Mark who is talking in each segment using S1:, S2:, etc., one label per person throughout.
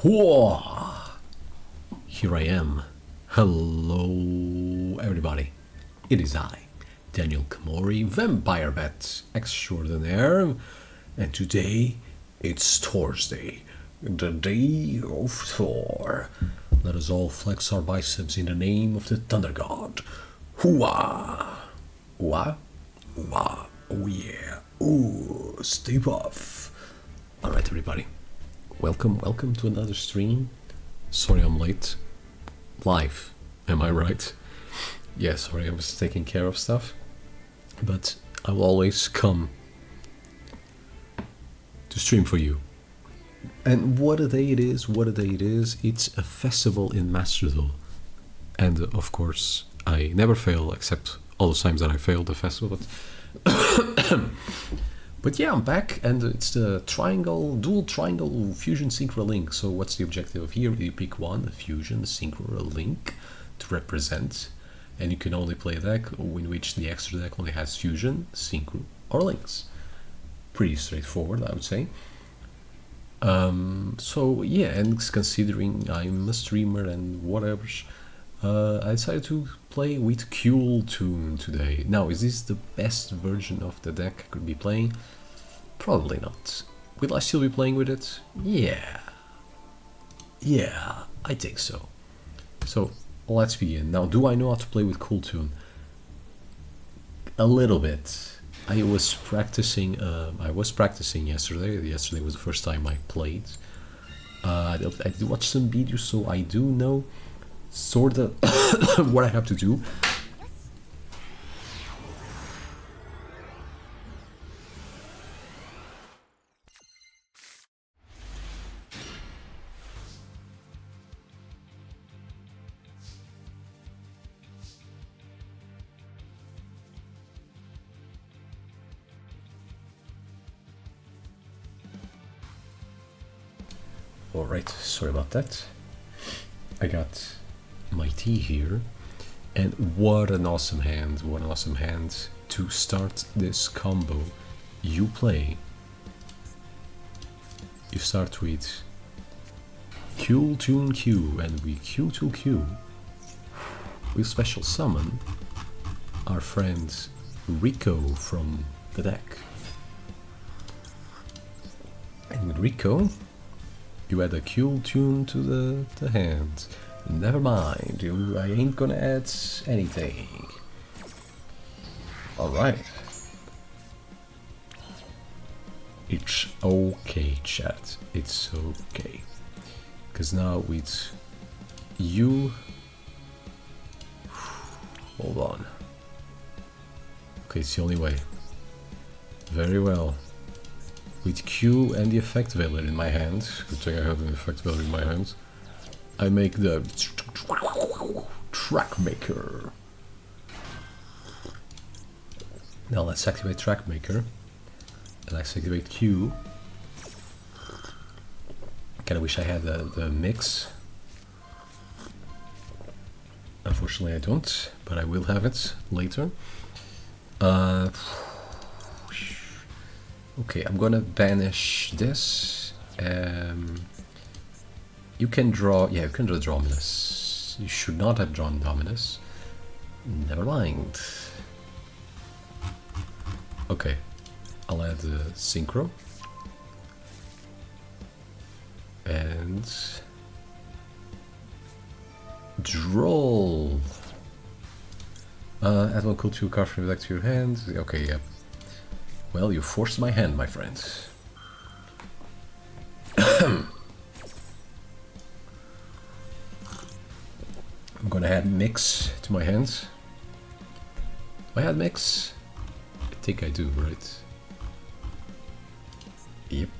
S1: Whoa! Here I am. Hello, everybody. It is I, Daniel Kamori, Vampire Bat Extraordinaire, and today it's Thursday, the day of Thor. Let us all flex our biceps in the name of the Thunder God. Hooah! Hooah? Hooah! Oh yeah! Ooh, stay puff! Alright, everybody. Welcome to another stream. Sorry I'm late. Live, am I right? Yeah, sorry, I was taking care of stuff. But I will always come to stream for you. And what a day it is, It's a festival in Master Duel. And of course, I never fail, except all the times that I failed the festival. But yeah, I'm back, and it's the dual triangle fusion synchro link. So what's the objective here? You pick one, a fusion, a synchro, a link to represent, and you can only play a deck in which the extra deck only has fusion, synchro, or links. Pretty straightforward, I would say. So yeah, and considering I'm a streamer and whatever, I decided to play with Kewl tune today. Now, is this the best version of the deck I could be playing? Probably not. Will I still be playing with it? Yeah, I think so. So let's begin. Now, do I know how to play with Kewl tune? A little bit. I was practicing yesterday. Yesterday was the first time I played. I did watch some videos, so I do know sort of what I have to do. Alright, sorry about that. I got my tea here, and what an awesome hand to start this combo. You start with Kewl tune Q, and we Q to Q. We special summon our friend Rico from the deck. And with Rico, you add a Kewl tune to the hand. Never mind, I ain't gonna add anything. Alright. It's okay, chat. It's okay. Because now with you... Hold on. Okay, it's the only way. Very well. With Q and the effect veiler in my hand, good thing I have an effect veiler in my hand, I make the track maker. Now let's activate track maker. And let's activate Q. Kinda wish I had the mix. Unfortunately I don't, but I will have it later. Okay, I'm gonna banish this. You can draw, yeah, you can draw Dominus. You should not have drawn Dominus. Never mind. Okay, I'll add the synchro. And draw. Add one Kewl card from the deck to your hand. Okay, yeah. Well, you forced my hand, my friend. I'm gonna add mix to my hands. Do I add mix? I think I do, right? Yep.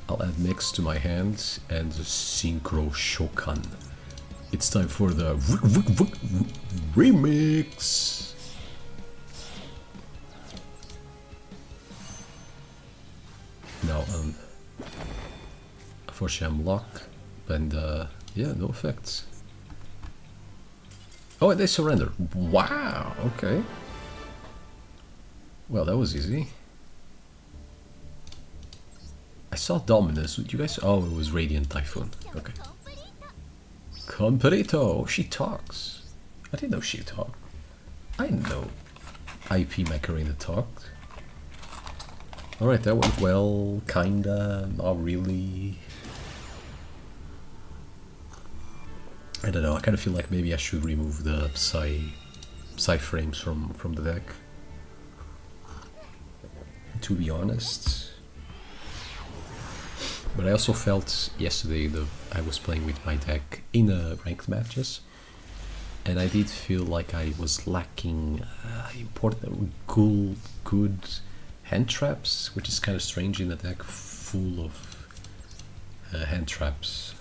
S1: I'll add mix to my hands and the synchro shokan. It's time for the remix. Now, unfortunately I'm locked, and yeah, no effects. Oh, and they surrender. Wow, okay. Well, that was easy. I saw Dominus. Would you guys? Oh, it was Radiant Typhoon. Okay. Comperito. She talks. I didn't know she talked. I didn't know IP Macarena talked. Alright, that went well. Kinda. Not really. I don't know. I kind of feel like maybe I should remove the Psy frames from the deck. To be honest. But I also felt yesterday that I was playing with my deck in ranked matches, and I did feel like I was lacking important, good hand traps, which is kind of strange in a deck full of hand traps.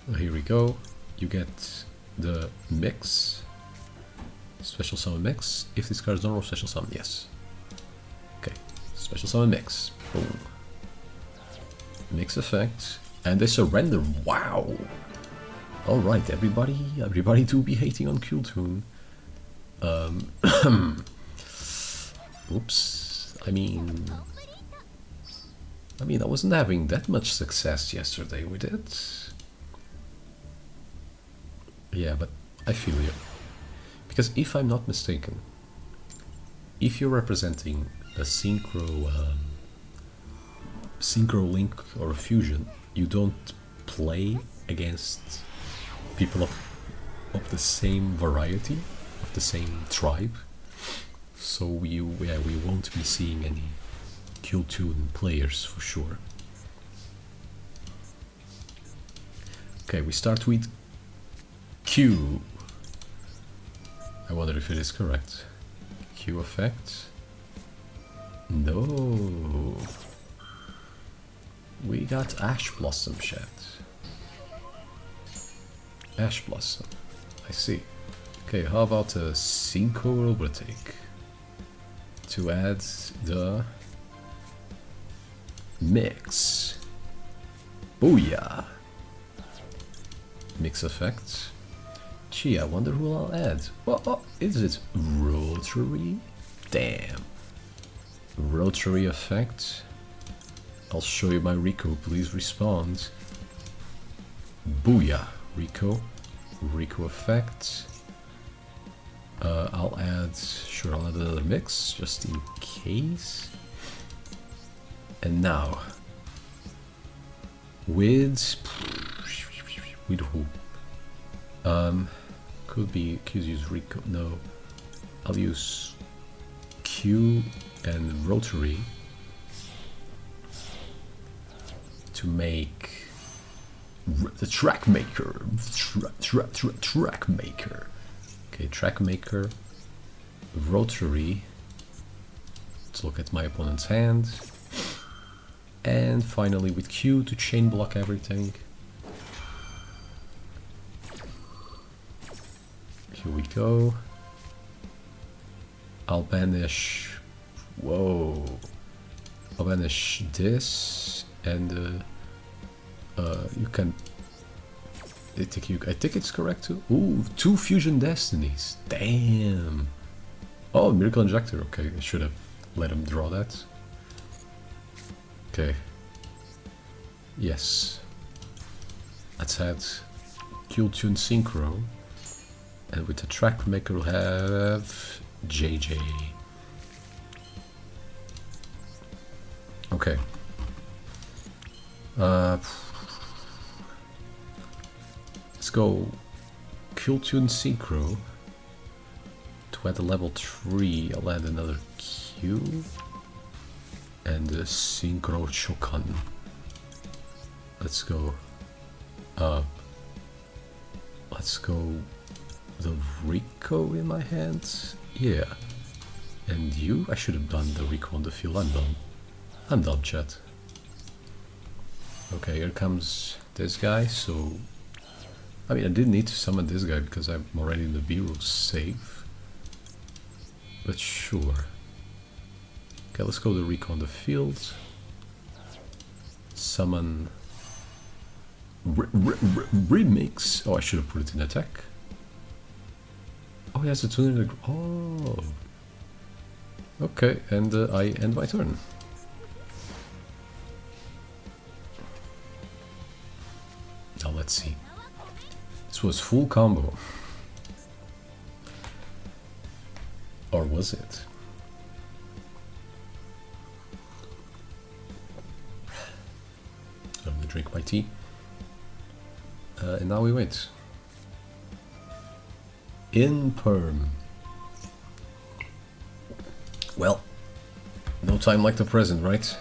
S1: Well, here we go. You get the mix, special summon mix. If this card is normal, special summon, yes. Okay, special summon mix. Boom. Mix effect, and they surrender. Wow. All right, everybody do be hating on Kewl. Oops. I mean, I wasn't having that much success yesterday with it. Yeah, but I feel you. Because if I'm not mistaken, if you're representing a synchro link or a fusion, you don't play against people of the same variety, of the same tribe. So we won't be seeing any Kewl players for sure. Okay, we start with Q. I wonder if it is correct. Q effect. No. We got Ash Blossom chat. Ash Blossom. I see. Okay, how about a Synchro Overtake? To add the mix. Booyah! Mix effect. Gee, I wonder who I'll add. Oh, is it Rotary? Damn. Rotary effect. I'll show you my Rico, please respond. Booyah, Rico. Rico effect. I'll add another mix, just in case. And now, with who? Could use Rico. No, I'll use Q and Rotary to make the track maker. Track maker. Okay, track maker. Rotary. Let's look at my opponent's hand. And finally with Q to chain block everything. Here we go. I'll banish. Whoa. I'll banish this, and you can. I think it's correct too. Ooh, 2 fusion destinies. Damn. Oh, Miracle Injector. Okay, I should have let him draw that. Okay. Yes. Let's add Kewl Synchro. And with the track maker we'll have JJ. Okay. Let's go Kewl Synchro. To add a level 3, I'll add another Q. And a Synchro Shokan. Let's go. Let's go. The Rico in my hand? Yeah. And you? I should have done the Rico on the field. I'm done. I'm done, chat. Okay, here comes this guy, so... I mean, I didn't need to summon this guy because I'm already in the Bureau safe. But sure. Okay, let's go the Rico on the field. Summon... Remix! Oh, I should have put it in attack. Oh, he has a 200. Oh. Okay, and I end my turn. let's see. This was full combo. Or was it? I'm gonna drink my tea. And now we wait. In perm. Well, no time like the present, right?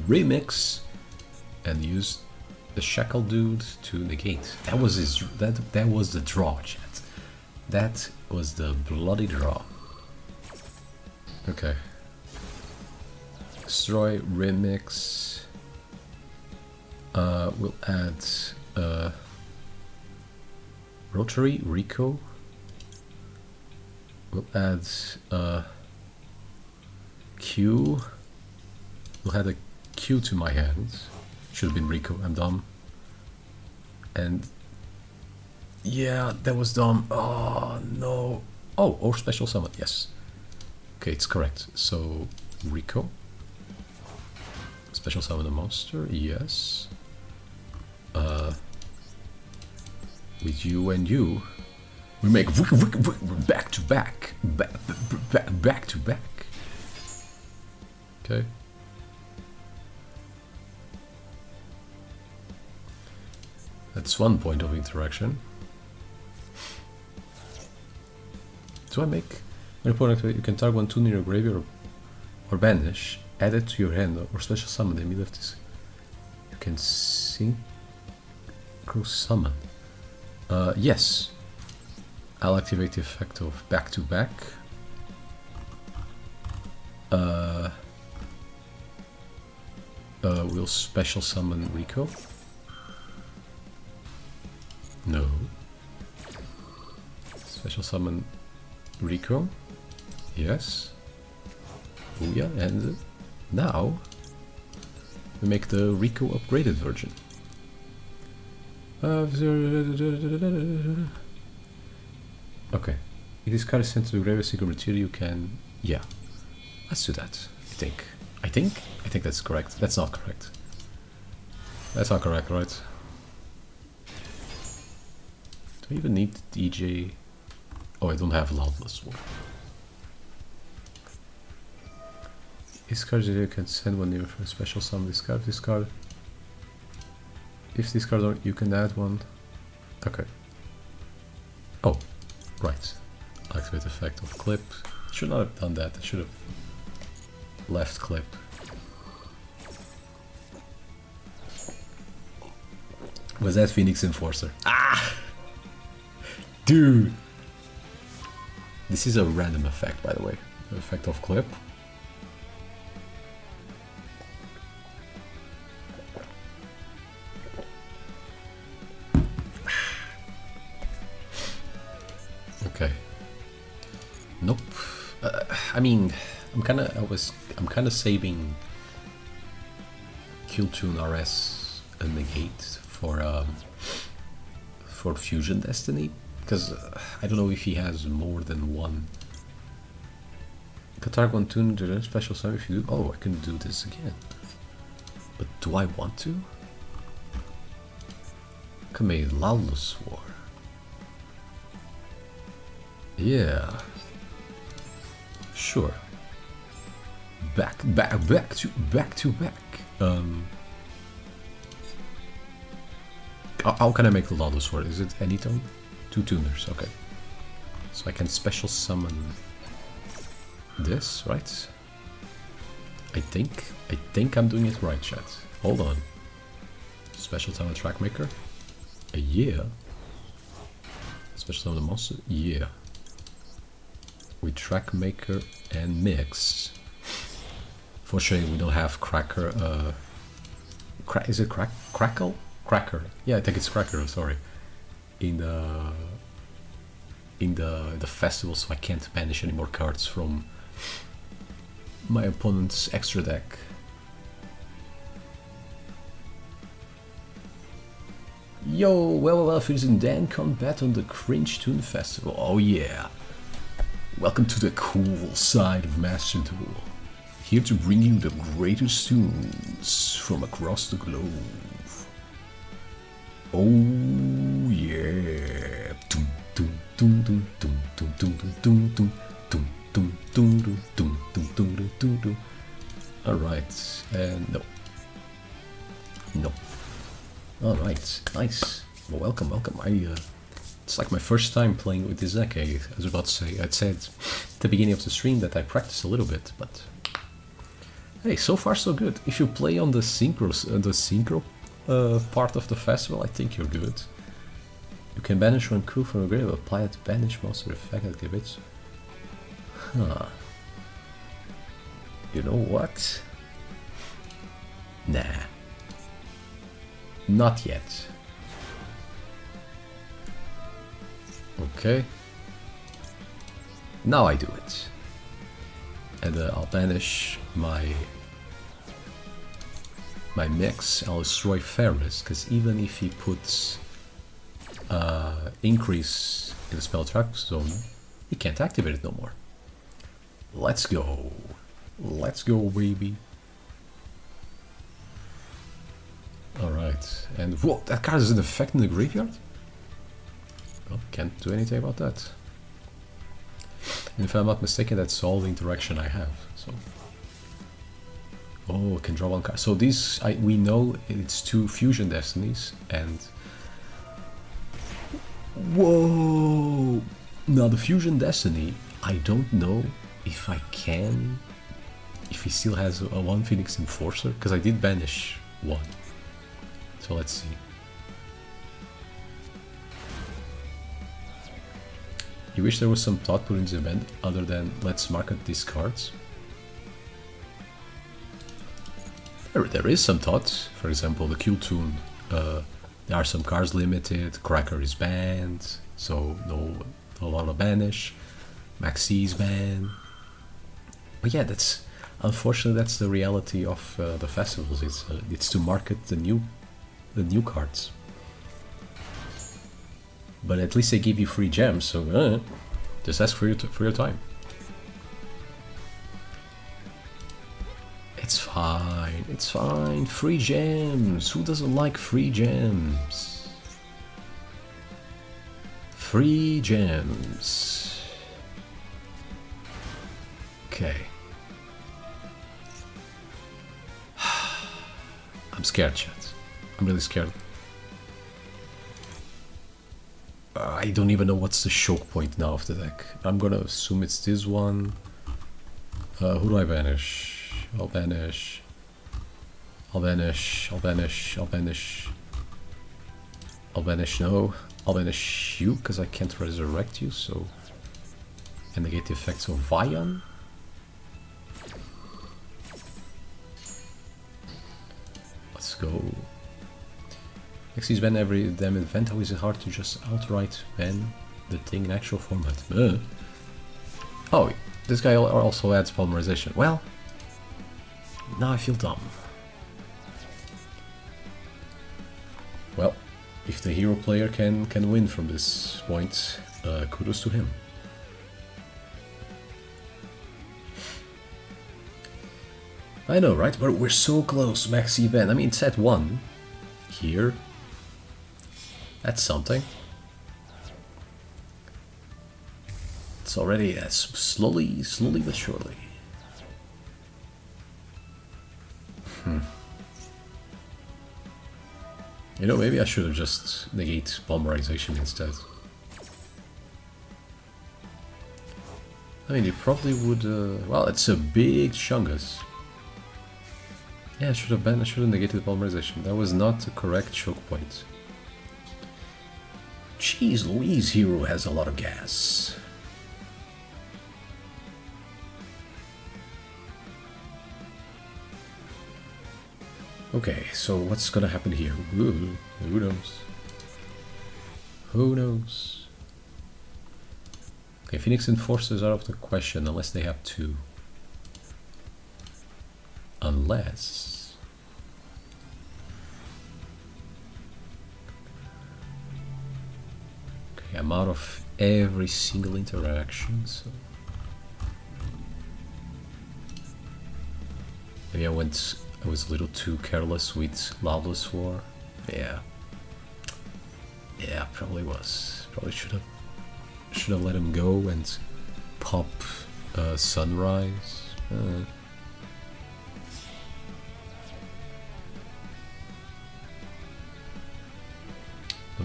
S1: Remix and use the shackle dude to negate. That was his. That was the draw, chat. That was the bloody draw. Okay. Destroy remix. We'll add rotary Rico. We'll add Q. We'll add a Q to my hand. Should have been Rico. I'm dumb. And yeah, that was dumb. Oh no. Oh, or special summon. Yes. Okay, it's correct. So Rico. Special summon a monster. Yes. With you and you, we make back to back, back to back. Okay. That's one point of interaction. Do I make? When opponent activate, you can target one tool in your graveyard or banish, add it to your hand, or special summon them. You left this. You can synchro summon. Yes. I'll activate the effect of back to back. We'll special summon Rico. No. Special summon Rico. Yes. Oh yeah, and now we make the Rico upgraded version. Okay. If this card is sent to the graveyard secret material, you can... Yeah. Let's do that. I think that's correct. That's not correct. That's not correct, right? Do I even need DJ? Oh, I don't have Loudless War. This card you can send one near for a special summon. Discard this card. If this card you can add one. Okay. Oh, right. Activate effect of clip. Should not have done that. I should have left clip. Was that Phoenix Enforcer? Ah! Dude! This is a random effect, by the way. The effect of clip. Okay. Nope. I mean, I'm kind of saving Kewl RS and negate for Fusion Destiny, because I don't know if he has more than one. Qatar one tune to the special summon if you do. Oh, I can do this again. But do I want to? Command Loudless War. Yeah. Sure. Back to back. How can I make the Loudless Sword? Is it any tone? 2 tuners, okay. So I can special summon this, right? I think I'm doing it right, chat. Hold on. Special summon Trackmaker. Yeah. Special summon the monster. Yeah. With Trackmaker and Mix. Fortunately, we don't have Cracker. Is it Crackle? Cracker. Yeah, I think it's Cracker. Sorry. In the festival, so I can't banish any more cards from my opponent's extra deck. Yo, well, it's in Dan Combat on the Cringe Tune Festival. Oh yeah. Welcome to the cool side of Master Duel. here to bring you the greatest tunes from across the globe. Oh yeah. Alright, and no. No. Alright, nice. Well, welcome. It's like my first time playing with this deck. I was about to say, I'd said at the beginning of the stream that I practiced a little bit, but hey, so far so good. If you play on the synchro part of the festival, I think you're good. You can banish one crew from a grave, apply it to banish monster effect activates. Huh. You know what? Nah. Not yet. Okay. Now I do it. And I'll banish my mix. I'll destroy Ferris, because even if he puts increase in the spell track zone, he can't activate it no more. Let's go. Let's go, baby. Alright, and whoa, that card is an effect in the graveyard? Well, can't do anything about that. And if I'm not mistaken, that's all the interaction I have. So, oh, I can draw one card. So these, we know it's 2 Fusion Destinies, and whoa! Now the Fusion Destiny, I don't know if I can, if he still has a 1 Phoenix Enforcer, because I did banish 1. So let's see. You wish there was some thought put in the event other than let's market these cards? There is some thought. For example, the Kewl tune. There are some cards limited. Cracker is banned, so no lot of banish. Maxi is banned. But yeah, that's unfortunately that's the reality of the festivals. It's to market the new cards. But at least they give you free gems, so just ask for your time. It's fine, it's fine. Free gems. Who doesn't like free gems? Free gems. Okay. I'm scared, chat. I'm really scared. I don't even know what's the choke point now of the deck. I'm gonna assume it's this one. Who do I banish? I'll banish. I'll banish. I'll banish. I'll banish. I'll banish. No. I'll banish you because I can't resurrect you. So, and negate the effects of Vion. Let's go. Xyz ban every damn event. How is it hard to just outright ban the thing in actual format? Oh, this guy also adds polymerization. Well, now I feel dumb. Well, if the hero player can win from this point, kudos to him. I know, right? But we're so close, Maxi ban. I mean, it's at 1 here. That's something. It's already slowly but surely. You know, maybe I should have just negate polymerization instead. I mean, it probably would. Well, it's a big Chungus. Yeah, I should have negated the polymerization. That was not the correct choke point. Jeez Louise, hero has a lot of gas. Okay, so what's gonna happen here? Ooh, who knows? Who knows? Okay, Phoenix Enforcers are out of the question unless they have 2. Unless... I'm out of every single interaction, so Maybe I was a little too careless with Loveless War. Yeah. Yeah, probably was. Probably should have let him go and pop Sunrise. Don't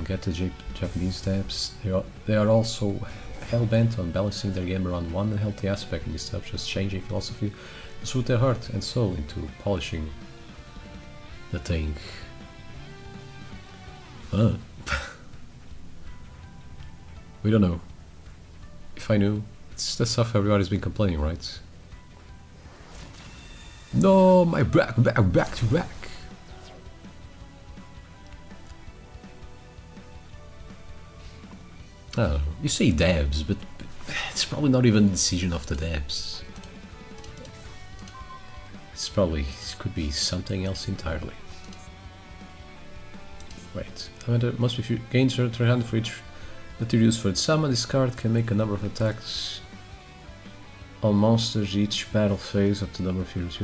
S1: get the Japanese devs. They are also hell-bent on balancing their game around one unhealthy aspect, and instead of just changing philosophy, just put their heart and soul into polishing the thing. We don't know. If I knew, it's the stuff everybody's been complaining, right? No, my back to back. I don't know. You say devs, but it's probably not even a decision of the devs. It could be something else entirely. Wait, I mean, there must be few gains 300 for each materials for its summon. This card can make a number of attacks on monsters each battle phase up to the number of heroes.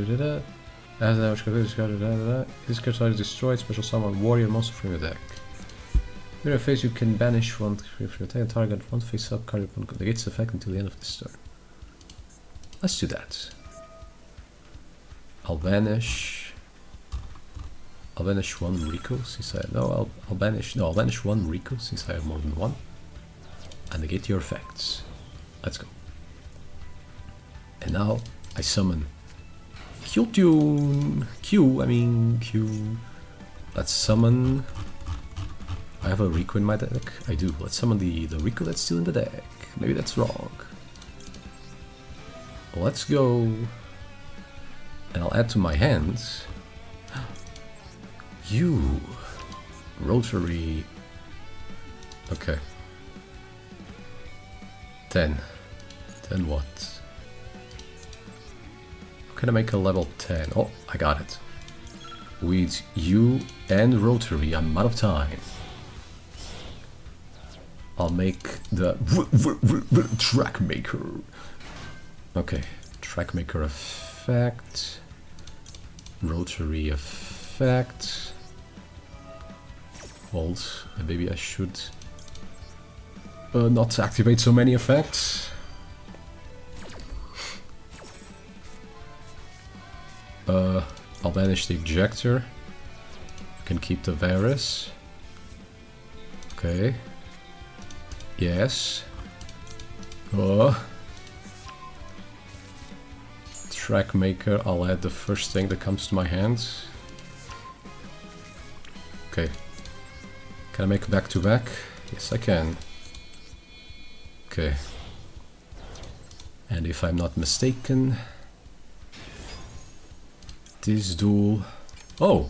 S1: As damage this card is destroyed, special summon warrior monster from your deck. During a phase you can banish one from your attack and target one face up card upon negates effect until the end of this turn. Let's do that. I'll banish one Rico since I I'll banish one Rico since I have more than one. And negate your effects. Let's go. And now I summon Kewl. Let's summon. I have a Rico in my deck. I do. Let's summon the Rico that's still in the deck. Maybe that's wrong. Let's go. And I'll add to my hands. You. Rotary. Okay. 10. 10 what? How can I make a level 10? Oh, I got it. With you and Rotary, I'm out of time. I'll make the track maker. Okay, track maker effect. Rotary effect. Hold, maybe I should not activate so many effects. I'll banish the ejector. I can keep the Varus. Okay. Yes. Track maker, I'll add the first thing that comes to my hands. Okay. Can I make back to back? Yes, I can. Okay. And if I'm not mistaken, this duel... Oh!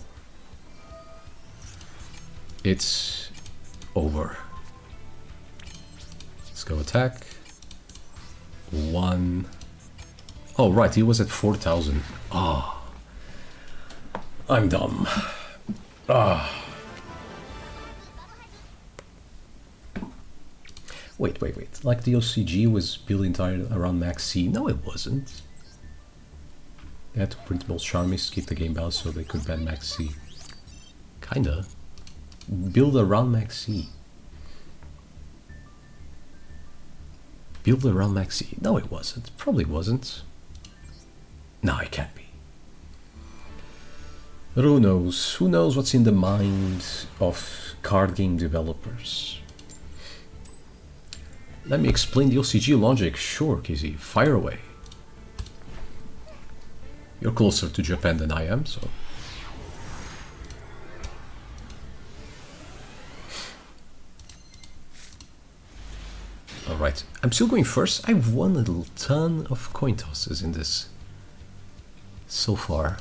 S1: It's over. Let's go attack. 1. Oh, right, he was at 4,000. Ah. I'm dumb. Ah. Wait. Like the OCG was built entirely around Max C. No, it wasn't. They had to print both Charmies to keep the game balanced so they could ban Max C. Kinda. Build around Max C. Build around Max C. No, it wasn't. Probably wasn't. No, it can't be. But who knows? Who knows what's in the mind of card game developers? Let me explain the OCG logic. Sure, Kizzy. Fire away. You're closer to Japan than I am, so... Alright, I'm still going first. I've won a little ton of coin tosses in this so far.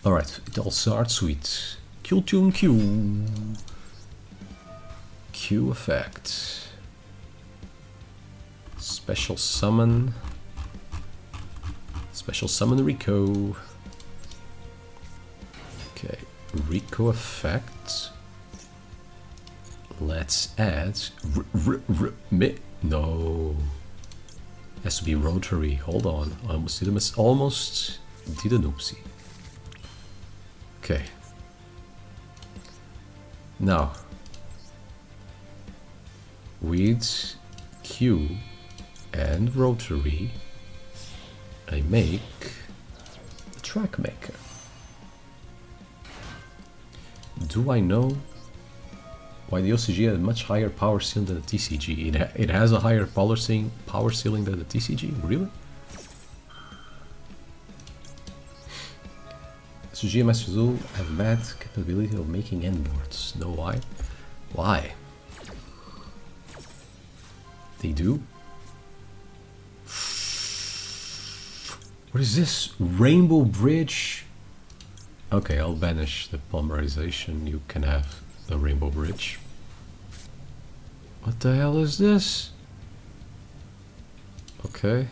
S1: Alright, it all starts with Kewl. Q effect. Special summon. Special summon Rico. Okay, Rico effect. Let's add no. Has to be rotary. Hold on. I almost did a almost did an oopsie. Okay. Now, with Q and rotary, I make the track maker. Do I know why the OCG had a much higher power ceiling than the TCG? It has a higher power ceiling than the TCG? Really? SG and Master Duel have mad capability of making endboards. Know why? Why? They do? What is this? Rainbow Bridge? Okay, I'll banish the polymerization. You can have the Rainbow Bridge. What the hell is this? Okay.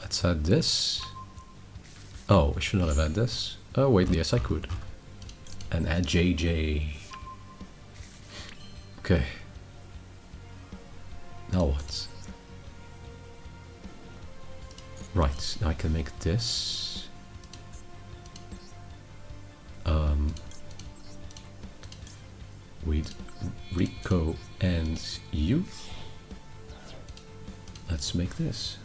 S1: Let's add this. Oh, I should not have had this. Oh wait, yes I could. And add JJ. Okay. Now what? Right, now I can make this. With Rico and you. Let's make this.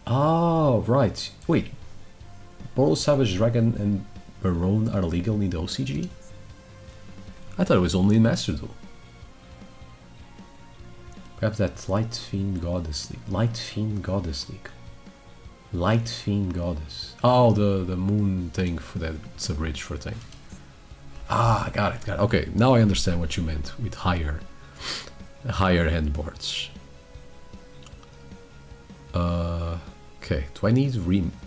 S1: Oh, right. Wait. Boral Savage Dragon and Baron are legal in the OCG? I thought it was only in Master Duel. Perhaps that Light Fiend Goddess League. Light Fiend Goddess League. Light Fiend Goddess. Oh, the moon thing for that. It's a bridge for a thing. Ah, got it. Okay, now I understand what you meant with higher handboards. Okay, do I need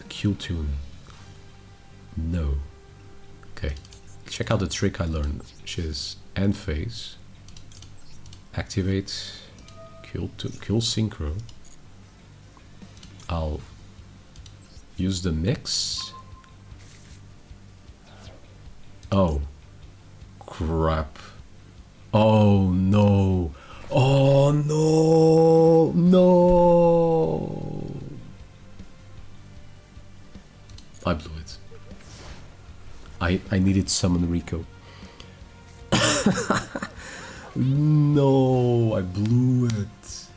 S1: Q tune? No. Okay, check out the trick I learned, which is end phase, activate Kewl synchro. I'll use the mix. Oh, crap. Oh no. Oh no. No. I blew it. I needed summon Rico. No, I blew it.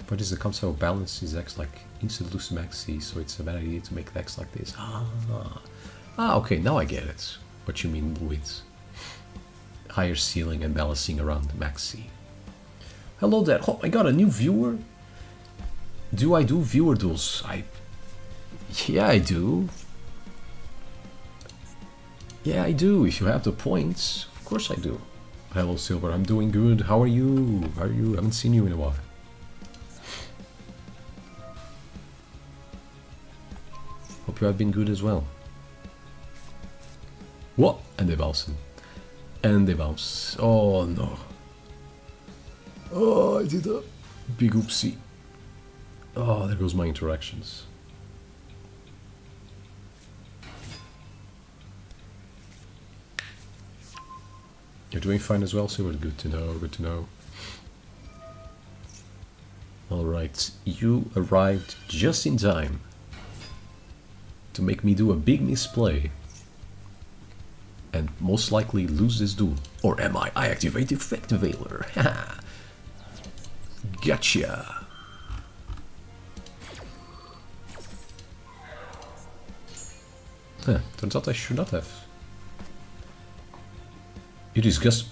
S1: What is the concept of balance is X like instant lose maxi, so it's a bad idea to make the X like this. Okay, now I get it. What you mean with higher ceiling and balancing around maxi. Hello there. Oh, I got a new viewer. Do I do viewer duels? Yeah, I do. Yeah, I do. If you have the points, of course I do. Hello, Silver. I'm doing good. How are you? I haven't seen you in a while. Hope you have been good as well. What? And they bounce. And they bounce. Oh no. Oh, I did a big oopsie. Oh, there goes my interactions. You're doing fine as well, Silver. Good to know, good to know. Alright, you arrived just in time to make me do a big misplay and most likely lose this duel. Or am I? I activate Effect Veiler. Haha. Gotcha. Huh, turns out I should not have. I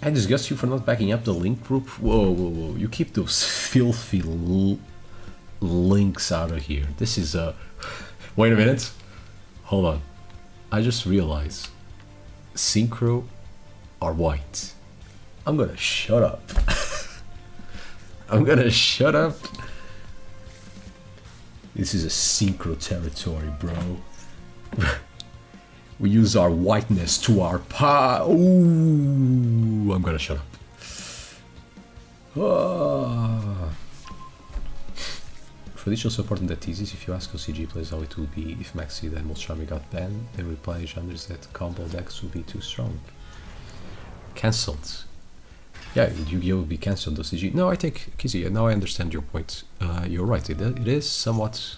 S1: disgust you for not backing up the link group? Whoa. You keep those filthy links out of here. This is a... Wait a minute. Hold on. I just realized synchro are white. I'm gonna shut up. I'm gonna shut up. This is a synchro territory, bro. We use our whiteness to our power. Ooh, I'm gonna shut up. For additional support in that thesis, if you ask OCG players how it will be if Maxi then Molchami got banned, they reply genres that combo decks will be too strong. Cancelled. Yeah, Yu-Gi-Oh! Will be cancelled, the CG. No, I take Kizzy. Now I understand your point. You're right. It is somewhat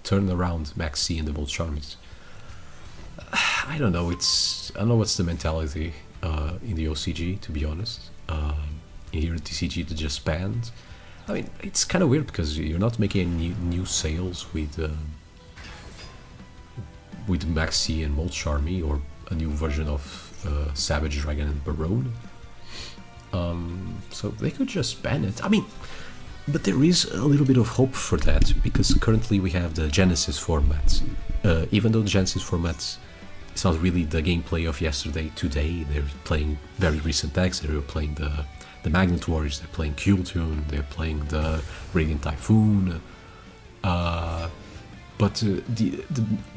S1: turn around Max C and the Bold Charmies. I don't know. I don't know what's the mentality in the OCG, to be honest. Here at TCG to just banned. I mean, it's kind of weird because you're not making any new sales with Max C and Mold Charmy, or a new version of Savage Dragon and Barone. So they could just ban it. I mean, but there is a little bit of hope for that, because currently we have the Genesis format. Even though the Genesis format is not really the gameplay of yesterday, today they're playing very recent decks. They're playing the Magnet Warriors, they're playing Kewl, they're playing the Radiant Typhoon. But the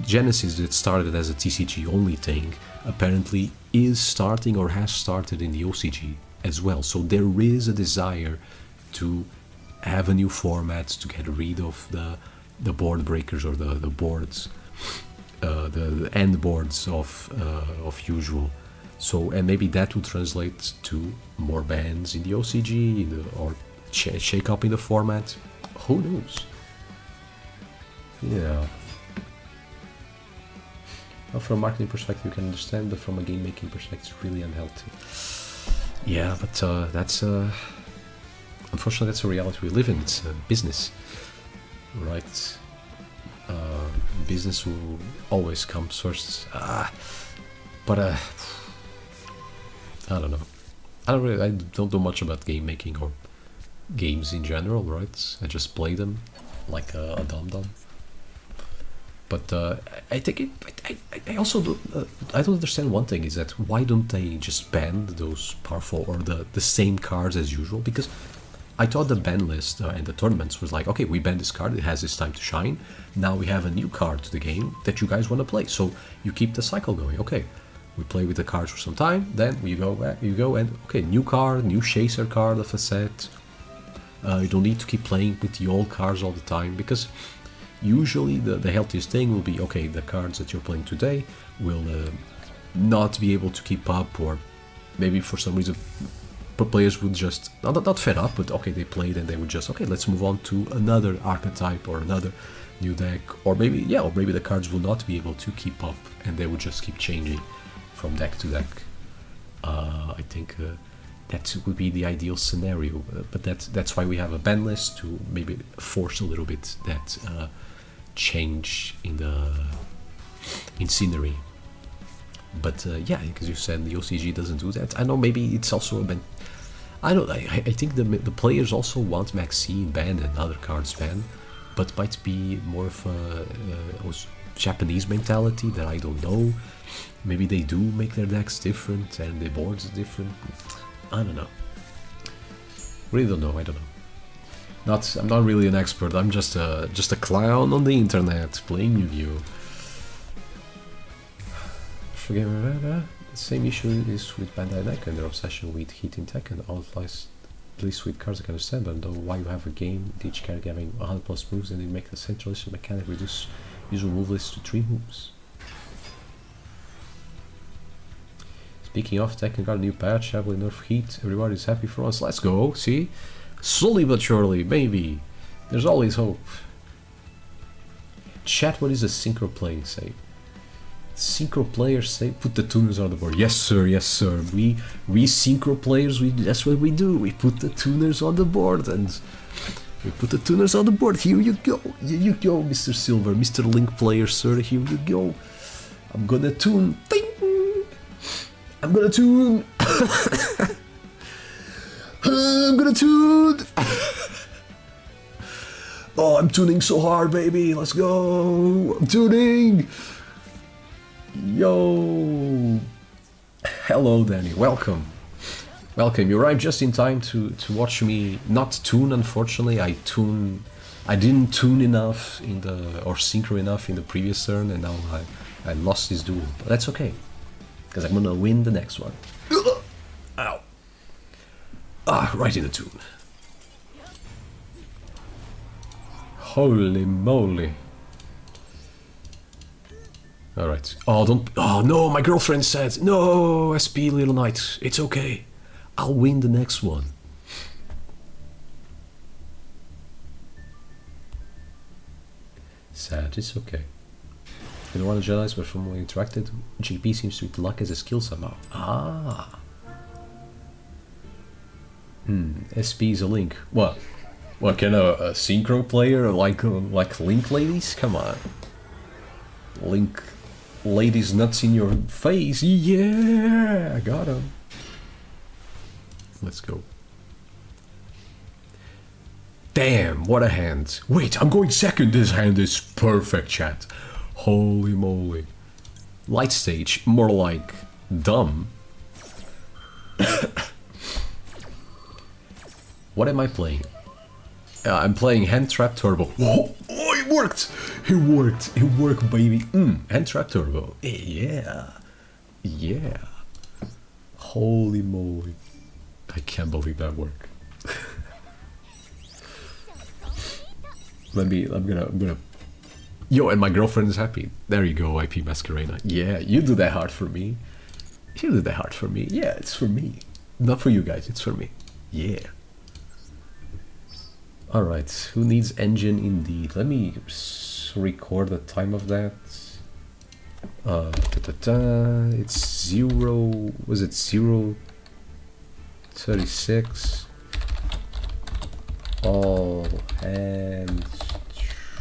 S1: Genesis that started as a TCG only thing apparently is starting or has started in the OCG as well. So there is a desire to have a new format, to get rid of the board breakers, or the boards, the end boards of usual. So, and maybe that will translate to more bans in the OCG, or shake up in the format. Who knows? Yeah. Well, from a marketing perspective, you can understand, but from a game making perspective, it's really unhealthy. Yeah, but that's unfortunately that's a reality we live in. It's business, right? Business will always come first. But I don't know. I don't know much about game making or games in general, right? I just play them like a dum-dum. But I think I also I don't understand one thing, is that why don't they just ban those powerful or the same cards as usual? Because I thought the ban list and the tournaments was like, okay, we banned this card, it has this time to shine. Now we have a new card to the game that you guys want to play, so you keep the cycle going. Okay, we play with the cards for some time, then you go back, and okay, new card, new chaser card of a set. You don't need to keep playing with the old cards all the time, because usually the healthiest thing will be, okay, the cards that you're playing today will not be able to keep up, or maybe for some reason players would just not fed up, but okay, they played and they would just, okay, let's move on to another archetype or another new deck, or maybe the cards will not be able to keep up and they would just keep changing from deck to deck. I think that would be the ideal scenario, but that's why we have a ban list, to maybe force a little bit that change in scenery. But yeah, because you said the OCG doesn't do that. I know maybe it's also a ban. I think the players also want Max C banned and other cards banned, but might be more of a Japanese mentality that I don't know. Maybe they do make their decks different and the boards different. I don't know. Really don't know. I don't know. I'm not really an expert. I'm just a clown on the internet playing Yu-Gi-Oh. Forget the same issue is with Bandai Namco and their obsession with hitting tech and outlies least with cards. I can understand, but I don't know why you have a game with each character having 100 plus moves and you make the centralization mechanic reduce usual move list to 3 moves. Speaking of tech, got a new patch, heavily nerf heat, everybody's happy for us. Let's go, see? Slowly but surely, maybe. There's always hope. Chat, what is a synchro playing say? Synchro players say put the tuners on the board. Yes sir, yes sir. We synchro players, that's what we do. We put the tuners on the board, and we put the tuners on the board. Here you go. Here you go, Mr. Silver, Mr. Link player, sir. Here you go. I'm gonna tune. Ding! I'm gonna tune. I'm gonna tune. Oh, I'm tuning so hard, baby. Let's go. I'm tuning. Yo. Hello, Danny. Welcome. Welcome. You arrived just in time to watch me not tune, unfortunately. I didn't tune enough or synchro enough in the previous turn, and now I lost this duel. But that's okay, because I'm gonna win the next one. Ow. Right in the tune. Holy moly. Alright. Oh no, my girlfriend said, no, SP Little Knight, it's okay. I'll win the next one. Sad, it's okay. In one of the Jedi's, but from when we interacted, GP seems to eat luck as a skill somehow. Ah. SP is a Link. What? What, can a synchro player like Link ladies? Come on. Link ladies nuts in your face. Yeah, I got him. Let's go. Damn, what a hand. Wait, I'm going second. This hand is perfect, chat. Holy moly. Light stage, more like dumb. What am I playing? I'm playing Hand Trap Turbo. Whoa, oh, it worked! It worked! It worked, baby! Hand Trap Turbo. Yeah. Yeah. Holy moly. I can't believe that worked. I'm gonna. Yo, and my girlfriend is happy. There you go, IP Masquerena. Yeah, you do that hard for me. You do that hard for me. Yeah, it's for me. Not for you guys, it's for me. Yeah. Alright, who needs engine indeed? Let me record the time of that. It's 0. Was it 0:36? All hands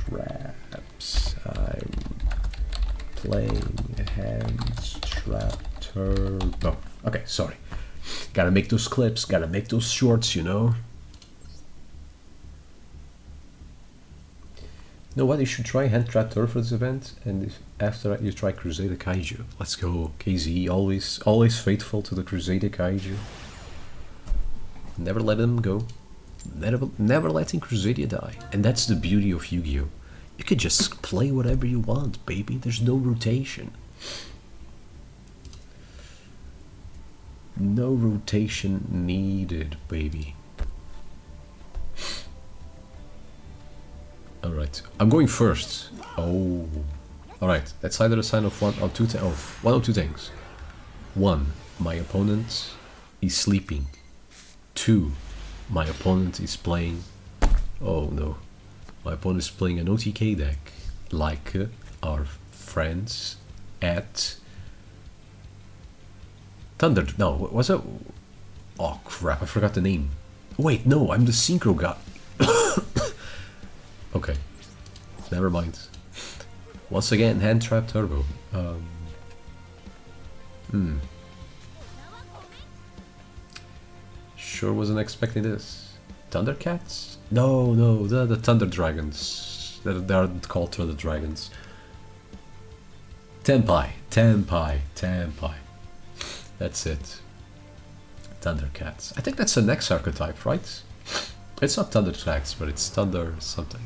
S1: traps. I'm playing Hands Trap Turbo. Okay, sorry. Gotta make those clips, gotta make those shorts, you know? You know what? You should try Hand Trap Turbo for this event, and if after that you try Crusader Kaiju. Let's go, KZ. Always faithful to the Crusader Kaiju. Never let him go. Never letting Crusadia die. And that's the beauty of Yu-Gi-Oh! You could just play whatever you want, baby. There's no rotation. No rotation needed, baby. Alright, I'm going first. Oh. Alright, that's either a sign of one or two things. 1. My opponent is sleeping. 2. My opponent is playing... Oh no. My opponent is playing an OTK deck. Like our friends at... Thunder... No, what's that? Oh crap, I forgot the name. Wait, no, I'm the synchro guy. Okay. Never mind. Once again, Hand Trap Turbo. Sure wasn't expecting this. Thundercats? No, the Thunder Dragons. They aren't called Thunder Dragons. Tenpai. That's it. Thundercats. I think that's the next archetype, right? It's not Thundercats, but it's Thunder something.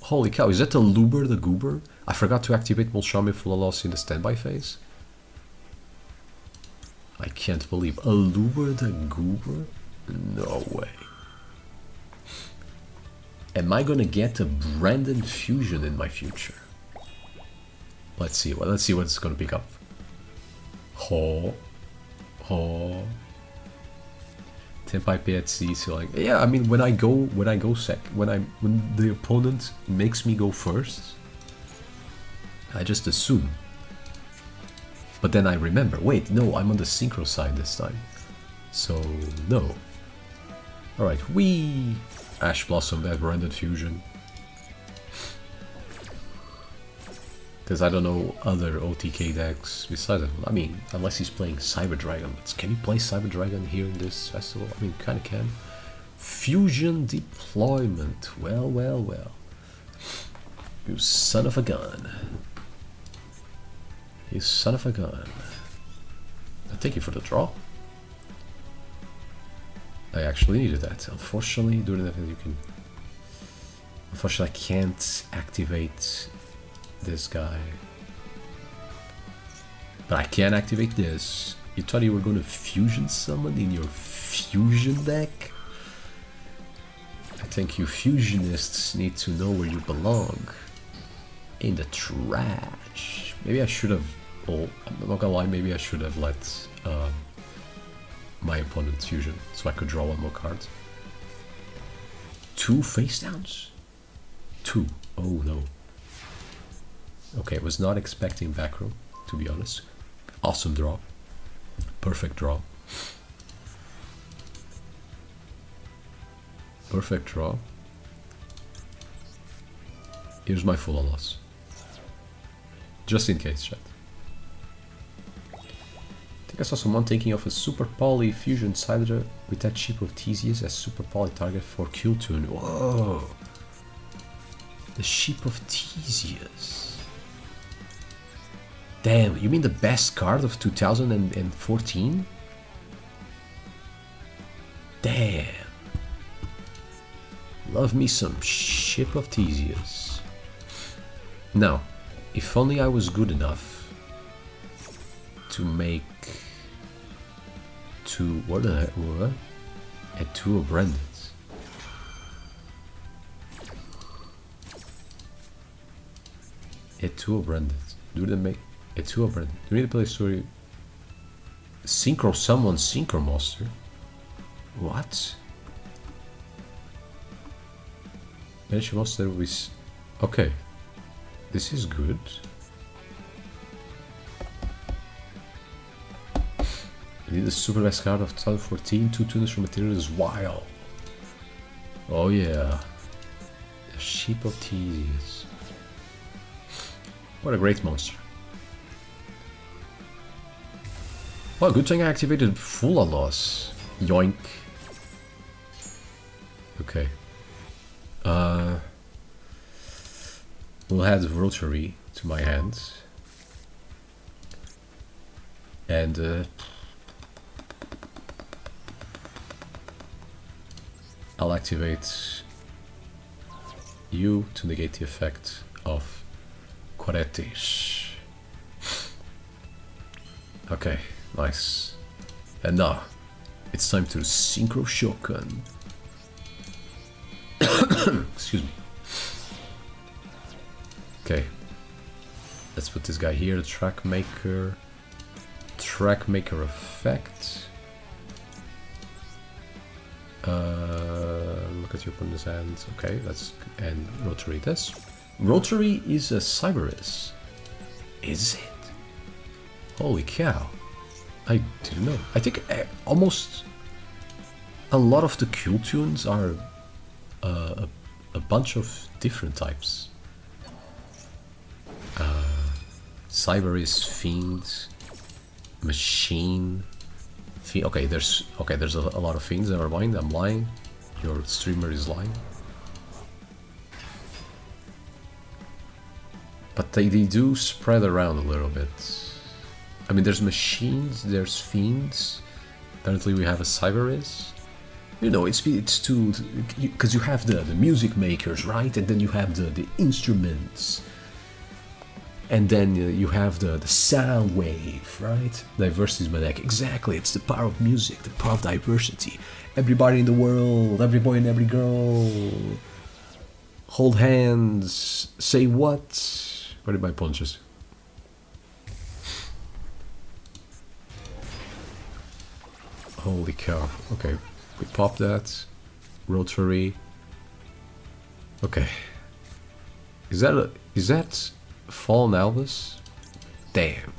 S1: Holy cow, is that the Luber the Goober? I forgot to activate Molshami Fulalos in the standby phase. I can't believe a Luber the Goober? No way. Am I gonna get a Brandon Fusion in my future? Let's see what it's gonna pick up. Ho. Tenpai PHC, so like, yeah, I mean when the opponent makes me go first, I just assume. But then I remember, wait, no, I'm on the synchro side this time. So, no. Alright, we Ash Blossom, that Branded Fusion. Because I don't know other OTK decks besides that. I mean, unless he's playing Cyber Dragon. But can you play Cyber Dragon here in this festival? I mean, kinda can. Fusion Deployment. Well. You son of a gun. You son of a gun. Thank you for the draw. I actually needed that. Unfortunately, during that you can... Unfortunately, I can't activate this guy. But I can activate this. You thought you were going to fusion summon in your fusion deck? I think you fusionists need to know where you belong. In the trash. Maybe I should have simple. I'm not gonna lie, maybe I should have let my opponent fusion so I could draw one more card. 2 face downs? 2. Oh no. Okay, I was not expecting back row, to be honest. Awesome draw. Perfect draw. Perfect draw. Here's my full on loss. Just in case, chat. I think I saw someone taking off a Super Poly Fusion Cider with that Sheep of Theseus as Super Poly target for Kewl tune. Whoa! The Sheep of Theseus. Damn, you mean the best card of 2014? Damn. Love me some Ship of Theseus. Now, if only I was good enough to make 2, what the heck, what? At 2 of Brandon's. At 2 of Brandon's. Do they make at 2 of Brandon? Do we need to play story? Synchro summon Synchro Monster? What? Manage monster with. Okay. This is good. You need the super best card of 2014. 2 tuners from materials. Wow. Oh yeah. The Sheep of Theseus. What a great monster. Well, good thing I activated full loss. Yoink. Okay. We'll add Rotary to my hand. And I'll activate you to negate the effect of Quaretes. Okay, nice. And now, it's time to Synchro Shogun. Excuse me. Okay. Let's put this guy here, the Track Maker. Track Maker effect. Look at your opponent's hand. Okay, let's and Rotary this. Rotary is a Cyberus. Is it? Holy cow. I didn't know. I think almost a lot of the Kewl tunes are a bunch of different types. Cyberus, Fiend, Machine. Okay, there's a lot of things. Never mind, I'm lying. Your streamer is lying. But they do spread around a little bit. I mean, there's machines, there's fiends. Apparently, we have a Cyberus. You know, it's too, because you have the music makers, right? And then you have the instruments. And then you have the sound wave, right? Diversity is my neck. Exactly, it's the power of music, the power of diversity. Everybody in the world, every boy and every girl. Hold hands, say what? Where did my punches? Holy cow. Okay, we pop that. Rotary. Okay. Is that Fallen Elvis? Damn.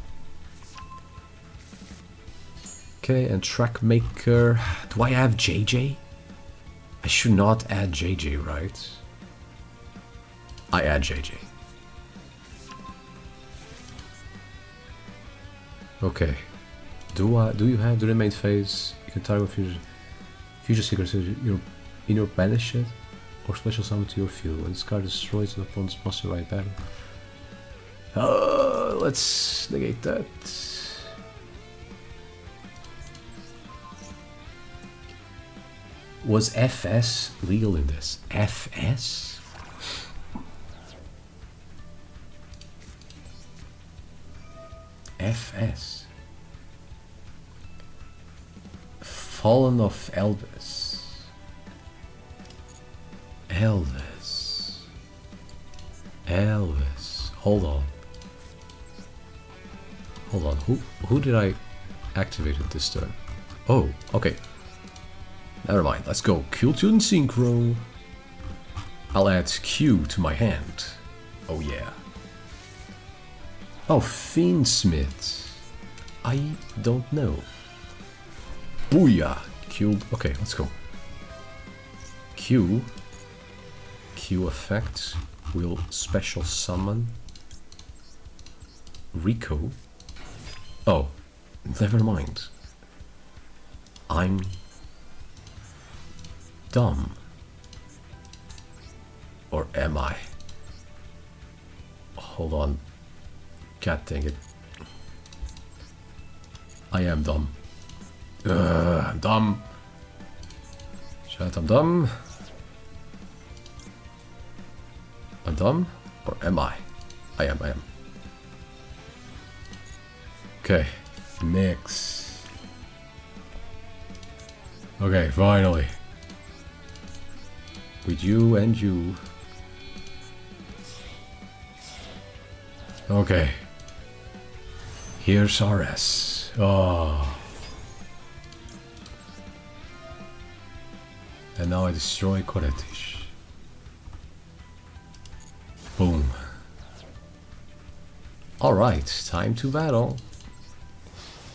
S1: Okay, and Track Maker. Do I have JJ? I should not add JJ, right? I add JJ. Okay. Do you have the remain phase? You can target future secrets in your banished or special summon to your field. When this card destroys an opponent's monster right battle. Let's negate that. Was FS legal in this? FS? FS. Fallen of Elvis. Elvis. Hold on. Hold on, who did I activate it this turn? Oh, okay. Never mind, let's go. Kewl to Synchro. I'll add Q to my hand. Oh yeah. Oh, Fiendsmith. I don't know. Booyah! Q. Okay, let's go. Q effect will special summon Rico. Oh, never mind. I'm dumb. Or am I? Hold on. God dang it. I am dumb. I'm dumb. Shut, I'm dumb. I'm dumb? Or am I? I am. Okay. Mix. Okay, finally. With you and you. Okay. Here's RS. Oh. And now I destroy Koretish. Boom. Alright, time to battle.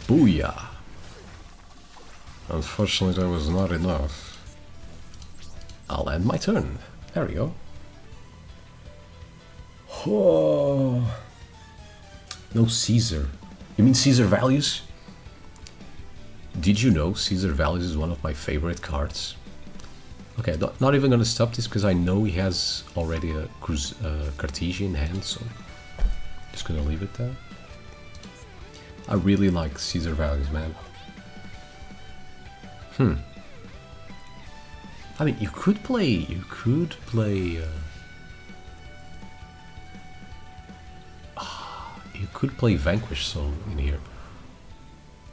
S1: Booyah. Unfortunately, that was not enough. I'll end my turn. There we go. Oh. No Caesar. You mean Caesar Values? Did you know Caesar Values is one of my favorite cards? Okay, not even gonna stop this because I know he has already a Cartesian hand, so just gonna leave it there. I really like Caesar Values, man. I mean, you could play. You could play Vanquish Zone in here.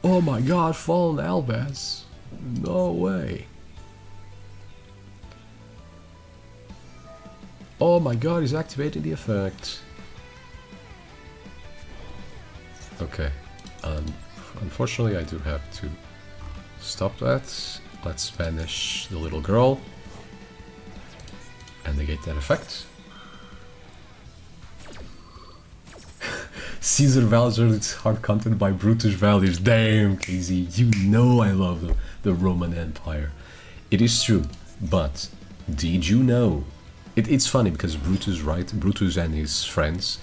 S1: Oh my God, Fallen Albaz! No way. Oh my God, he's activating the effect. Okay, unfortunately I do have to stop that. Let's banish the little girl and negate that effect. Caesar Values is hard content by Brutus Values. Damn, KZ, you know I love the Roman Empire. It is true, but did you know? It's funny because Brutus, right? Brutus and his friends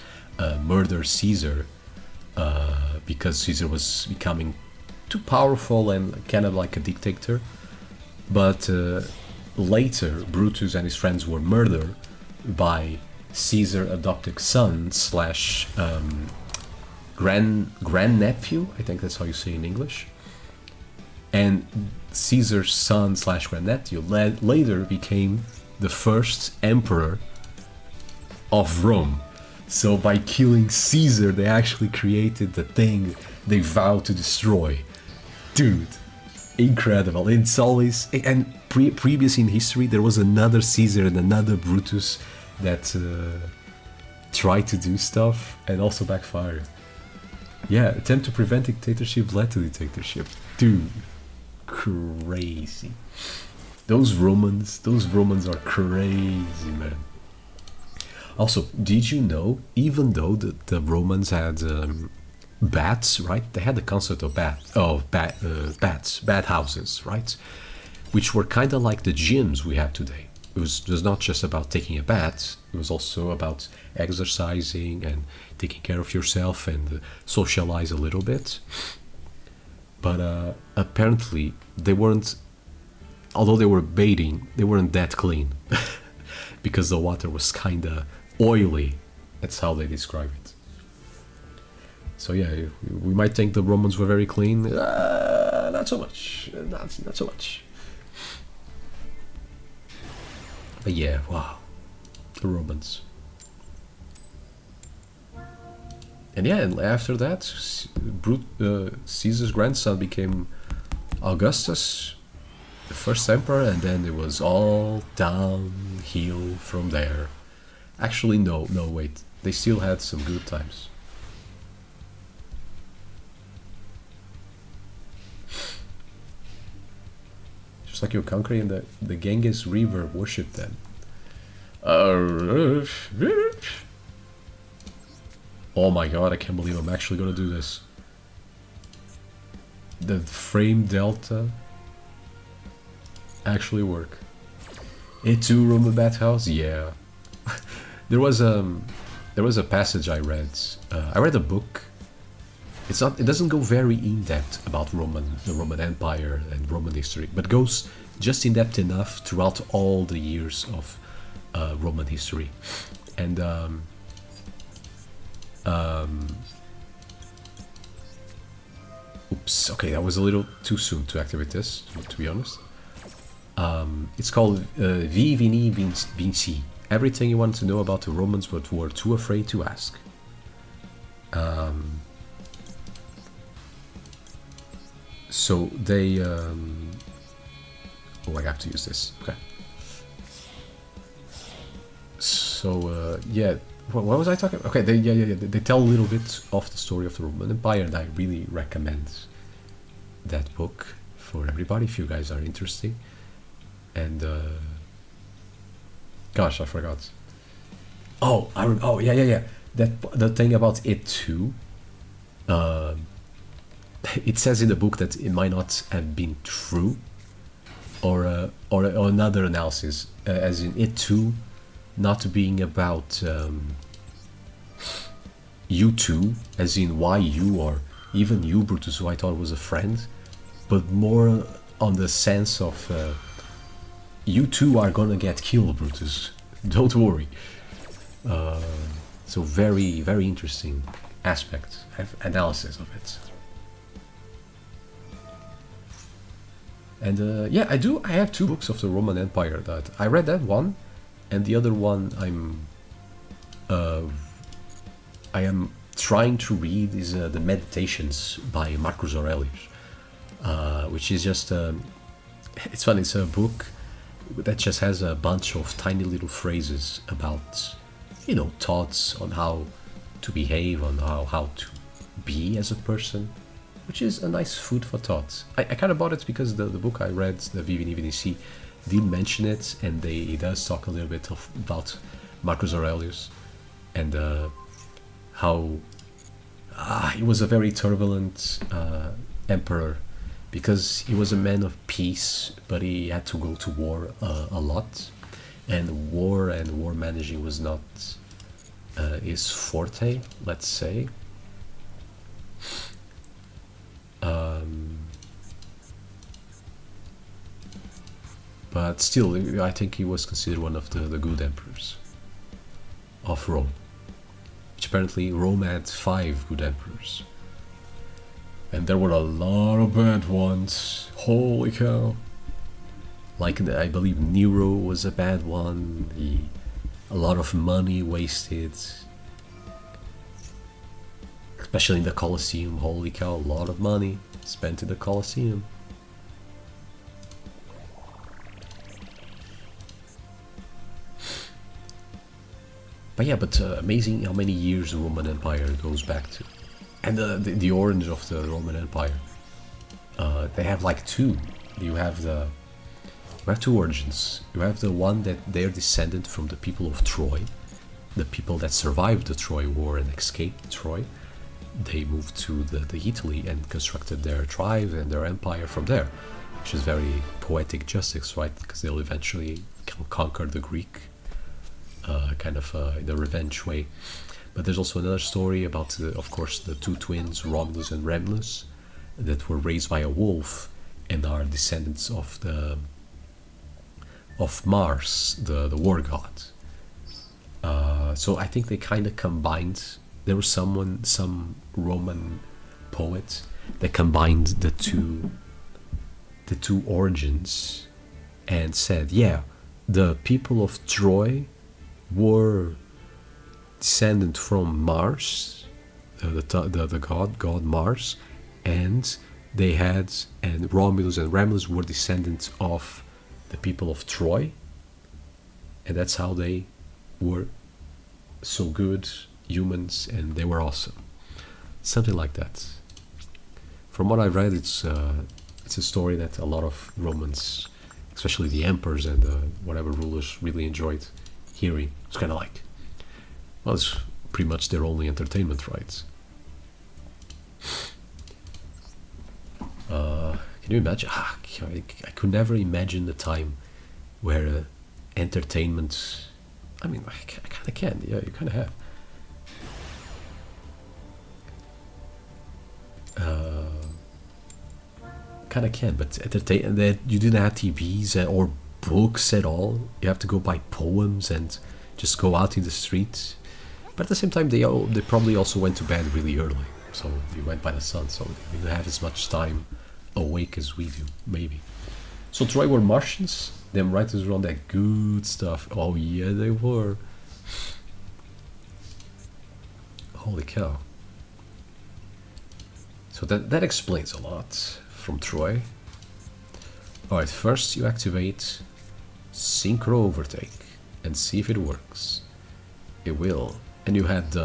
S1: murdered Caesar because Caesar was becoming too powerful and kind of like a dictator. But later, Brutus and his friends were murdered by Caesar's adopted son slash grandnephew. I think that's how you say in English. And Caesar's son slash grandnephew later became the first emperor of Rome. So by killing Caesar, they actually created the thing they vowed to destroy. Dude, incredible. It's always, and previous in history there was another Caesar and another Brutus that tried to do stuff and also backfired. Yeah, attempt to prevent dictatorship led to dictatorship. Dude, crazy. Those Romans are crazy, man. Also, did you know, even though the Romans had bats, right? They had the concept of bat houses, right? Which were kind of like the gyms we have today. It was not just about taking a bath, it was also about exercising and taking care of yourself and socialize a little bit. But apparently they weren't, although they were bathing, they weren't that clean because the water was kind of oily. That's how they describe it. So yeah, we might think the Romans were very clean. Not so much. Not so much. But yeah, wow, the Romans. And yeah, and after that, Caesar's grandson became Augustus, the first emperor, and then it was all downhill from there. Actually, no, wait. They still had some good times. Looks like you're conquering the Ganges River. Worship them. Oh my god, I can't believe I'm actually gonna do this. The frame delta actually work. A2 Roman bathhouse, yeah. there was a passage I read. I read a book. It doesn't go very in depth about the Roman Empire and Roman history, but goes just in depth enough throughout all the years of Roman history. And oops, okay, that was a little too soon to activate this, to be honest. It's called Vini Vinci. Everything you want to know about the Romans but were too afraid to ask. So they... oh, I have to use this. Okay. So, yeah, what was I talking about? Okay, they tell a little bit of the story of the Roman Empire, and I really recommend that book for everybody if you guys are interested. And gosh, I forgot. Oh, yeah. The thing about it too. It says in the book that it might not have been true, or another analysis, as in it too, not being about you two, as in why you, or even you, Brutus, who I thought was a friend, but more on the sense of you two are gonna get killed, Brutus. Don't worry. So very, very interesting aspect, analysis of it. And yeah, I have 2 books of the Roman Empire that I read. That one, and the other one I am trying to read is the Meditations by Marcus Aurelius, which is just it's fun. It's a book that just has a bunch of tiny little phrases about, you know, thoughts on how to behave, on how to be as a person, which is a nice food for thought. I kind of bought it because the book I read, the Vivini Vici, did mention it, and it does talk a little bit about Marcus Aurelius and how he was a very turbulent emperor, because he was a man of peace, but he had to go to war a lot, and war managing was not his forte, let's say. But still, I think he was considered one of the good emperors of Rome, which apparently Rome had 5 good emperors. And there were a lot of bad ones. Holy cow. Like, I believe Nero was a bad one. A lot of money wasted. Especially in the Colosseum. Holy cow, a lot of money spent in the Colosseum. But yeah, amazing how many years the Roman Empire goes back to. And the origins of the Roman Empire. They have like 2. You have 2 origins. You have the one that they're descended from the people of Troy, the people that survived the Troy War and escaped Troy. They moved to the Italy and constructed their tribe and their empire from there, which is very poetic justice, right? Because they'll eventually conquer the Greek, kind of in a revenge way. But there's also another story about, of course, the 2 twins, Romulus and Remus, that were raised by a wolf and are descendants of Mars, the war god. So I think they kind of combined. There was some Roman poet that combined the two origins and said, yeah, the people of Troy were descendant from Mars, the god Mars, and Romulus and Remus were descendants of the people of Troy, and that's how they were so good humans, and they were awesome. Something like that. From what I've read, it's a story that a lot of Romans especially the emperors and whatever rulers really enjoyed hearing. It's kind of like, well, it's pretty much their only entertainment, right? Can you imagine? I could never imagine the time where entertainment. I mean, I kind of can. Yeah, you kind of have. Kind of can, but entertain that you didn't have TVs or books at all. You have to go buy poems and just go out in the streets. But at the same time, they probably also went to bed really early, so you went by the sun, so they didn't have as much time awake as we do, maybe. So Troy were Martians. Them writers were on that good stuff. Oh yeah, they were. Holy cow. So that explains a lot from Troy. Alright, first you activate Synchro Overtake and see if it works. It will. And you had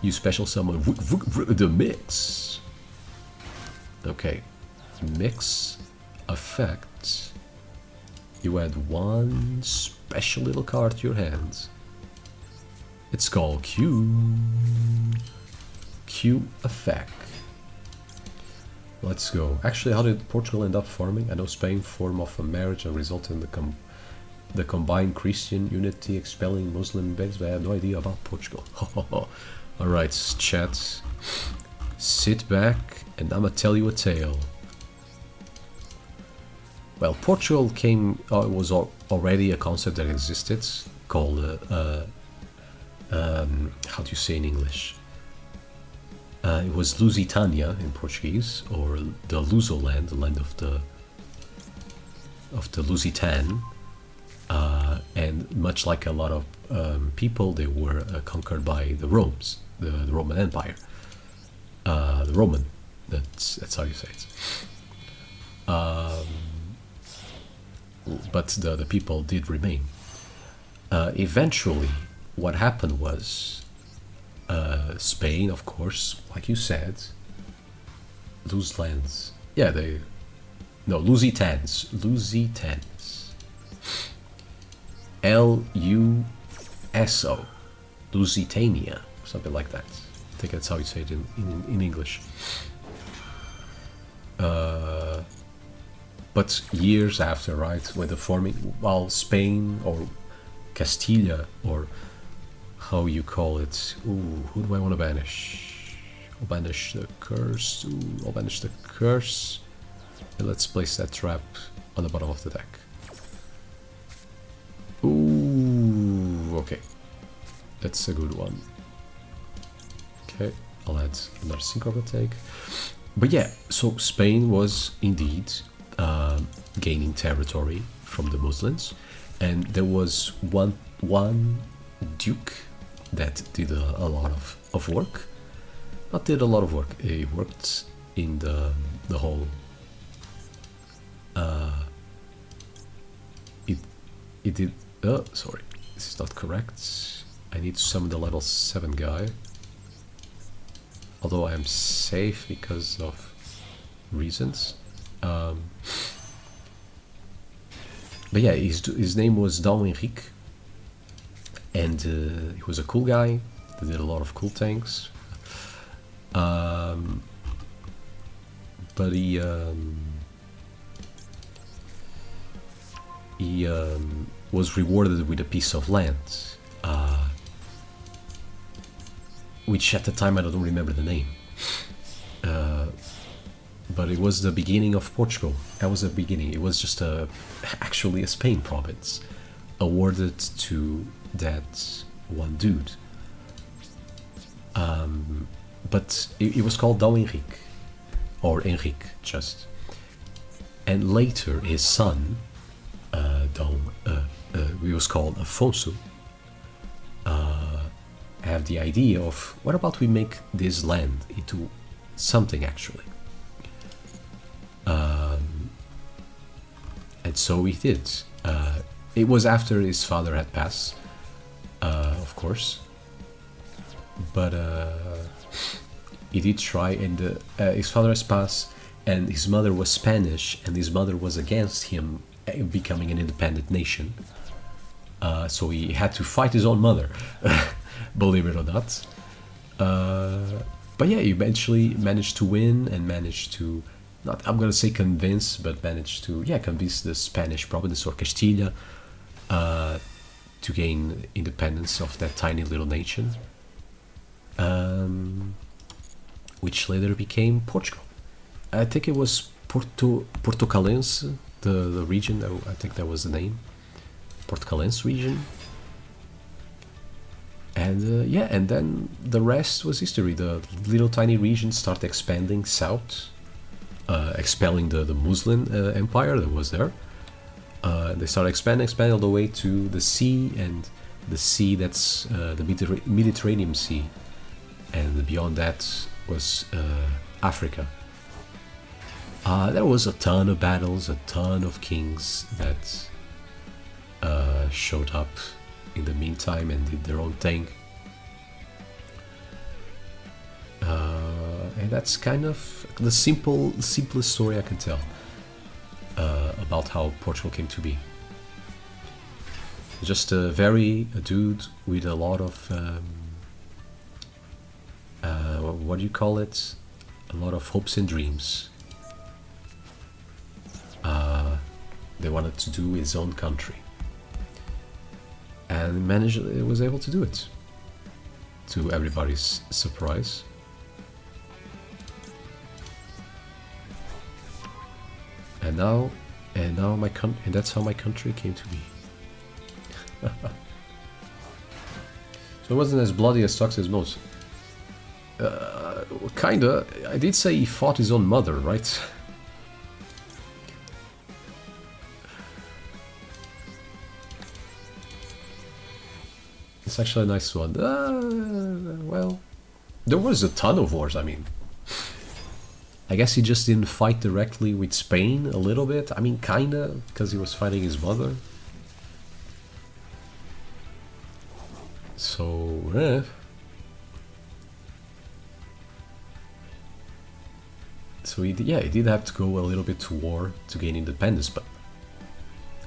S1: you special summon the mix. Okay. Mix effect. You add one special little card to your hand. It's called Q effect. Let's go. Actually, how did Portugal end up forming? I know Spain formed off a marriage and resulted in the combined Christian unity expelling Muslim beds, but I have no idea about Portugal. Alright, chat. Sit back and I'ma tell you a tale. Well, Portugal was already a concept that existed called, how do you say in English? It was Lusitania in Portuguese, or the Lusoland, the land of the Lusitan, and much like a lot of people, they were conquered by the Romans, the Roman Empire, the Roman. That's how you say it. But the people did remain. Eventually, what happened was. Spain, of course, like you said, lose lands. Yeah, Lusitans. Luso. Lusitania, something like that. I think that's how you say it in English. But years after, right, when the forming, while Spain or Castilla or how you call it? Ooh, who do I want to banish? I'll banish the curse. Ooh, I'll banish the curse. And let's place that trap on the bottom of the deck. Ooh, okay. That's a good one. Okay, I'll add another synchro take. But yeah, so Spain was indeed gaining territory from the Muslims. And there was one duke that did a lot of work. Not did a lot of work. He worked in the whole. It did. Sorry, this is not correct. I need to summon the level 7 guy. Although I am safe because of reasons. But yeah, his name was Dom Henrique. And he was a cool guy that did a lot of cool things. But he was rewarded with a piece of land, which at the time I don't remember the name. But it was the beginning of Portugal. That was the beginning. It was just actually a Spain province awarded to that one dude. But it was called Dom Henrique, or Henrique just. And later his son, he was called Afonso, have the idea of, what about we make this land into something actually? And so he did. It was after his father had passed, of course, but he did try, and his father has passed, and his mother was Spanish, and his mother was against him becoming an independent nation. So he had to fight his own mother, believe it or not. But yeah, he eventually managed to win and managed to, not I'm gonna say convince, but managed to, yeah, convince the Spanish province or Castilla to gain independence of that tiny little nation, which later became Portugal. I think it was Portucalense, the region, I think that was the name. Portucalense region. And yeah, and then the rest was history. The little tiny region started expanding south, expelling the Muslim empire that was there. They started expanding all the way to the sea, and the sea that's the Mediterranean Sea, and beyond that was Africa. There was a ton of battles, a ton of kings that showed up in the meantime and did their own thing. And that's kind of the simplest story I can tell about how Portugal came to be. Just a dude with a lot of what do you call it? A lot of hopes and dreams. They wanted to do his own country, and was able to do it, to everybody's surprise. And that's how my country came to be. So it wasn't as bloody as toxic as most. Kinda. I did say he fought his own mother, right? It's actually a nice one. Well, there was a ton of wars, I mean. I guess he just didn't fight directly with Spain a little bit. I mean, kinda, because he was fighting his mother. So, So he did have to go a little bit to war to gain independence, but...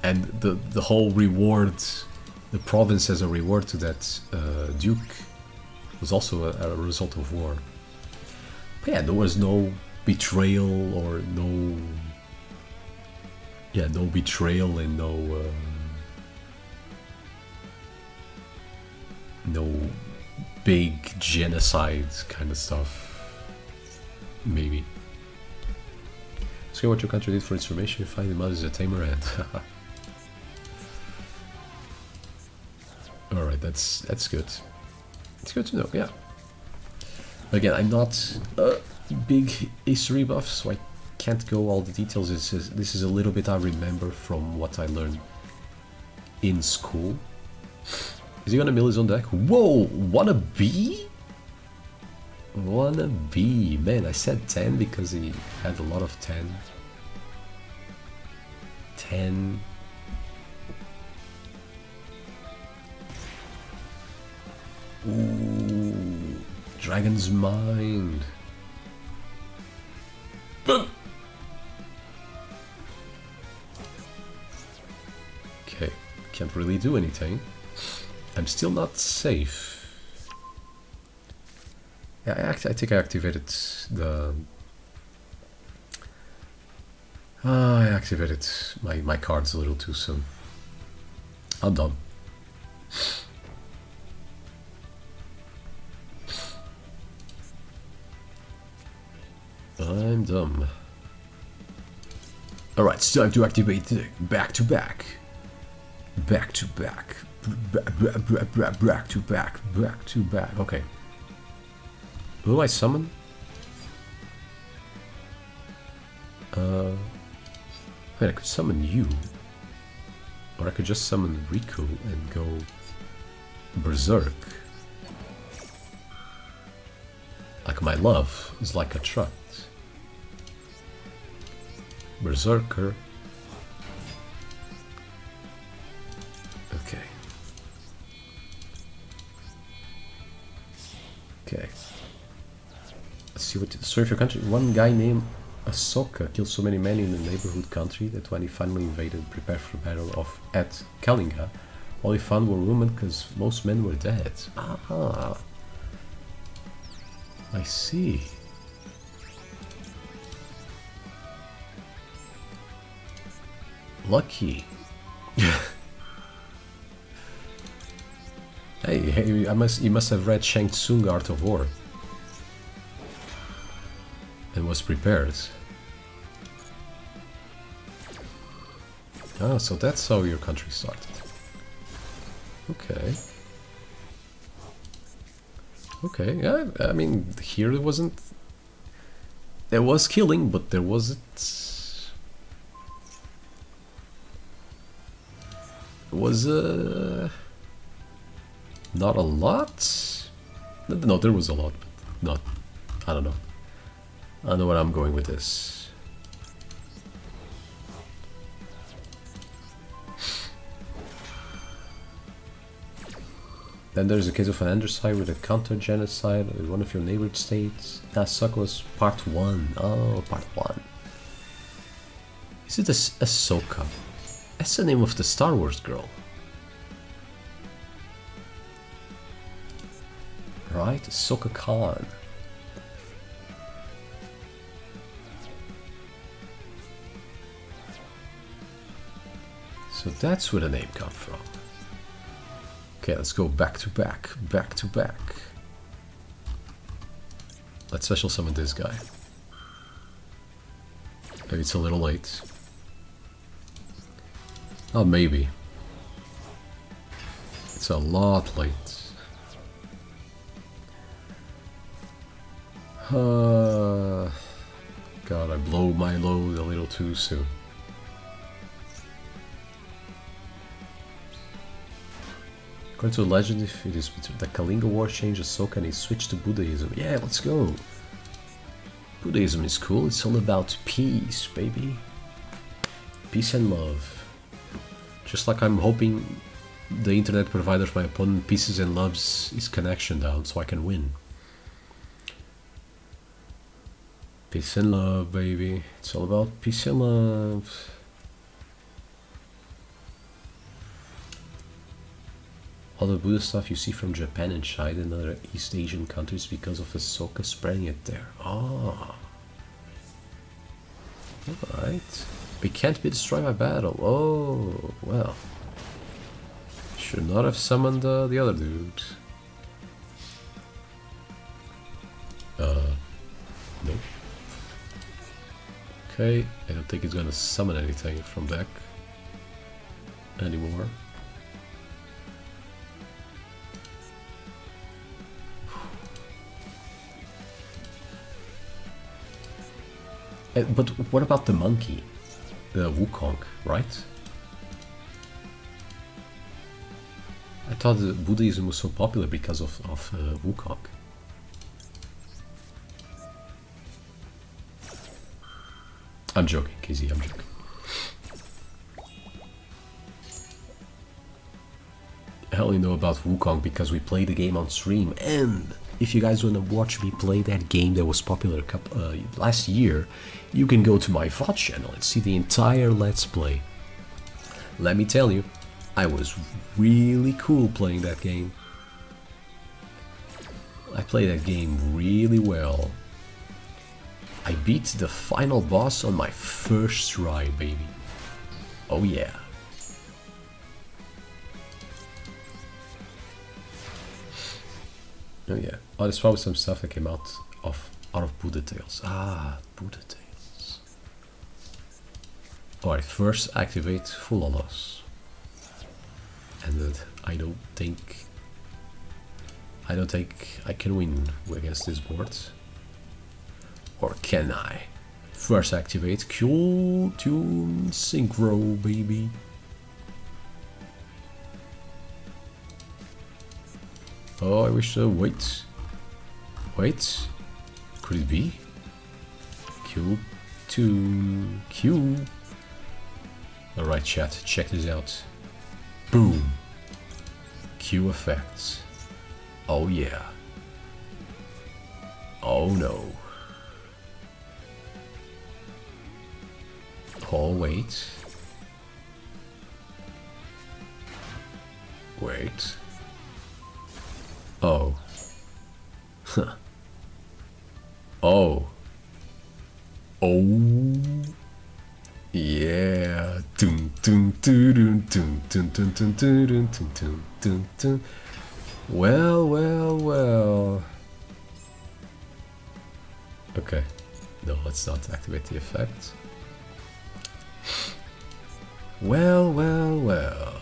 S1: And the whole reward, the province as a reward to that duke, was also a result of war. But yeah, there was no betrayal or no betrayal and no big genocide kind of stuff. Maybe. So what your country did for its formation, you find the mother is a tamer and alright, that's good. It's good to know, yeah. Again, I'm not a big history buff, so I can't go all the details. This is a little bit I remember from what I learned in school. Is he gonna mill his own deck? Whoa! Wanna be? Wanna be? Man, I said 10 because he had a lot of 10. 10. Ooh, Dragon's Mind. Okay, can't really do anything. I'm still not safe. Yeah, I think I activated the... I activated my cards a little too soon. I'm done. I'm dumb. Alright, it's time to activate the back to back. Back to back. Back to back. Back to back. Okay. Who do I summon? Wait, I could summon you. Or I could just summon Riku and go berserk. Like my love is like a truck. Berserker. Okay. Okay. Let's see what. Sorry for your country. One guy named Ahsoka killed so many men in the neighborhood country that when he finally invaded, prepared for battle at Kalinga, all he found were women because most men were dead. Ah, I see. Lucky. Hey, you must have read Shang Tsung Art of War and was prepared. Ah, so that's how your country started. Okay. Okay, yeah, I mean, here it wasn't... There was killing, but there wasn't... It was, not a lot? No, there was a lot, but not... I don't know. I don't know where I'm going with this. Then there's a case of an Androcide with a counter-genocide in one of your neighbored states. Ahsoka was part 1. Oh, part 1. Is it Ahsoka? That's the name of the Star Wars girl. Right? Ahsoka Khan. So that's where the name comes from. Okay, let's go back to back, back to back. Let's special summon this guy. Maybe it's a little late. Oh, maybe. It's a lot late. God, I blow my load a little too soon. According to legend, if it is the Kalinga War changed Ahsoka and he switched to Buddhism. Yeah, let's go. Buddhism is cool. It's all about peace, baby. Peace and love. Just like I'm hoping the internet provider of my opponent pieces and loves his connection down so I can win. Peace and love, baby. It's all about peace and love. All the Buddha stuff you see from Japan and China and other East Asian countries because of Ahsoka spreading it there. Ah. Alright. We can't be destroyed by battle. Oh, well. Should not have summoned the other dude. Nope. Okay, I don't think it's gonna summon anything from back anymore. But what about the monkey? The Wukong, right? I thought Buddhism was so popular because of Wukong. I'm joking, KZ, I'm joking. I only know about Wukong because we played the game on stream, and if you guys want to watch me play that game that was popular last year, you can go to my VOD channel and see the entire Let's Play. Let me tell you, I was really cool playing that game. I played that game really well. I beat the final boss on my first try, baby. Oh yeah. Oh yeah. Oh, there's probably some stuff that came out of Buddha Tales. Ah, Buddha Tales. Alright, first activate full loss. And that I don't think I can win against this board. Or can I? First activate Kewl Tune Synchro, baby. Oh, I wish so. Wait. Wait. Could it be? Kewl Tune Q. Alright, chat. Check this out. Boom. Q effects. Oh yeah. Oh no. Oh, wait. Wait. Oh. Huh. Oh. Oh. Yeah. Dun, dun, dun, dun, dun, dun, dun, dun, dun, dun, dun, dun, dun. Well, well, well. Okay. No, let's not activate the effect. Well, well, well.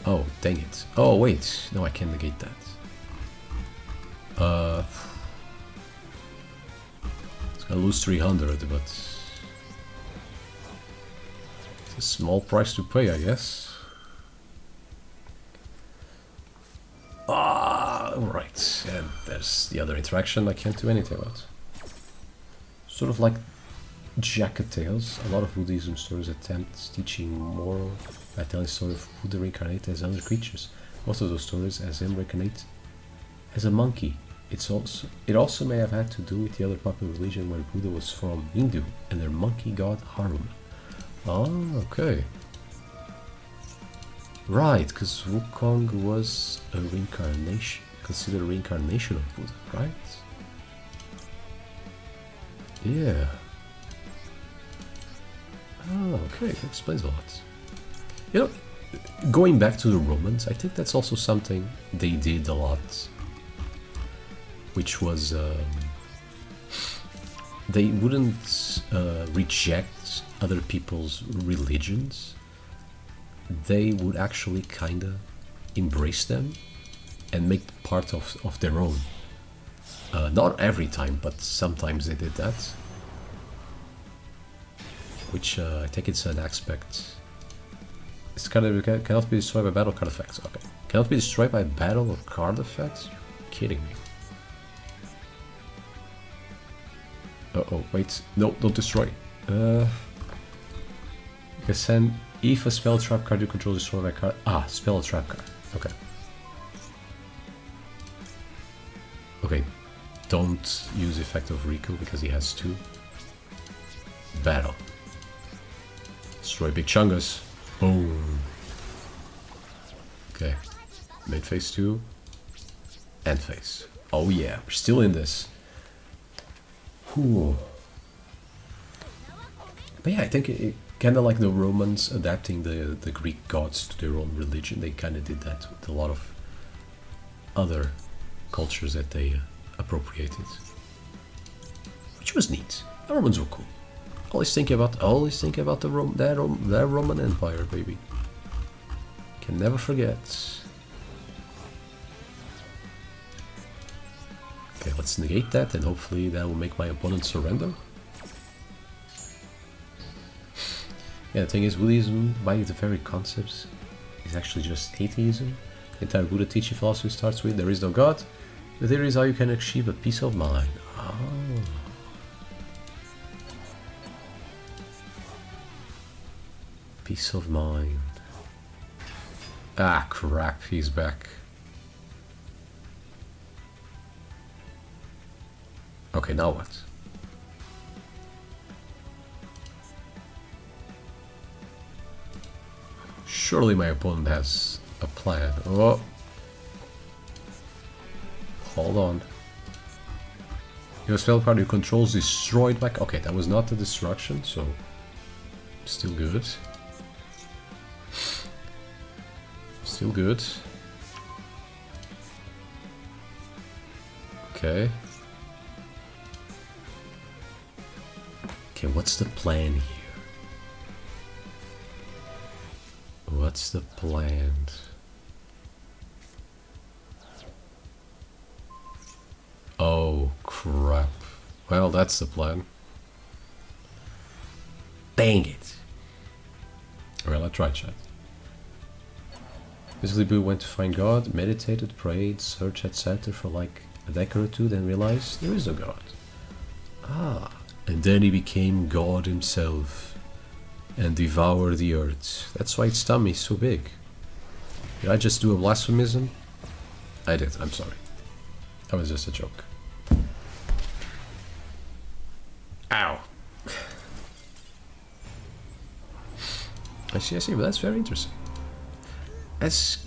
S1: Oh, dang it. Oh, wait. No, I can't negate that. It's gonna lose 300, but it's a small price to pay, I guess. Ah, right. And there's the other interaction I can't do anything about. Sort of like Jacket Tales. A lot of Buddhism stories attempt teaching moral by telling the story of Buddha reincarnated as other creatures. Most of those stories as him reincarnate as a monkey. It also may have had to do with the other popular religion where Buddha was from, Hindu, and their monkey god Hanuman. Oh, okay. Right, because Wukong was a reincarnation, considered a reincarnation of Buddha, right? Yeah. Oh, okay, that explains a lot. You know, going back to the Romans, I think that's also something they did a lot. Which was, they wouldn't reject other people's religions. They would actually kinda embrace them and make part of their own. Not every time, but sometimes they did that. Which I think it's an aspect. It's kind of cannot be destroyed by battle card effects. Okay, cannot be destroyed by battle or card effects. You're kidding me. Oh, wait. No, don't destroy. You can send if a spell trap card you control is destroyed by card. Ah, spell trap card. Okay. Okay. Don't use effect of Riku because he has 2. Battle. Destroy big chungus. Boom. Okay. Mid phase 2. End phase. Oh yeah, we're still in this. Ooh. But yeah, I think it kind of like the Romans adapting the Greek gods to their own religion. They kind of did that with a lot of other cultures that they appropriated, which was neat. The Romans were cool. Always thinking about the Roman Empire, baby. Can never forget. Okay, let's negate that, and hopefully that will make my opponent surrender. Yeah, the thing is, Buddhism, by the very concepts, is actually just atheism. The entire Buddha teaching philosophy starts with there is no God, but there is how you can achieve a peace of mind. Oh. Peace of mind. Ah, crap, he's back. Okay, now what? Surely my opponent has a plan. Oh. Hold on. Your spell card you control is destroyed back. Okay, that was not the destruction, so still good. Still good. Okay. Okay, what's the plan here? What's the plan? Oh, crap. Well, that's the plan. Dang it. Well, I tried, chat. Basically, Boo went to find God, meditated, prayed, searched, etc. for like a decade or two, then realized there is no God. Ah. And then he became God himself and devoured the earth. That's why its tummy is so big. Did I just do a blasphemism? I did, I'm sorry. That was just a joke. Ow. I see, but that's very interesting. As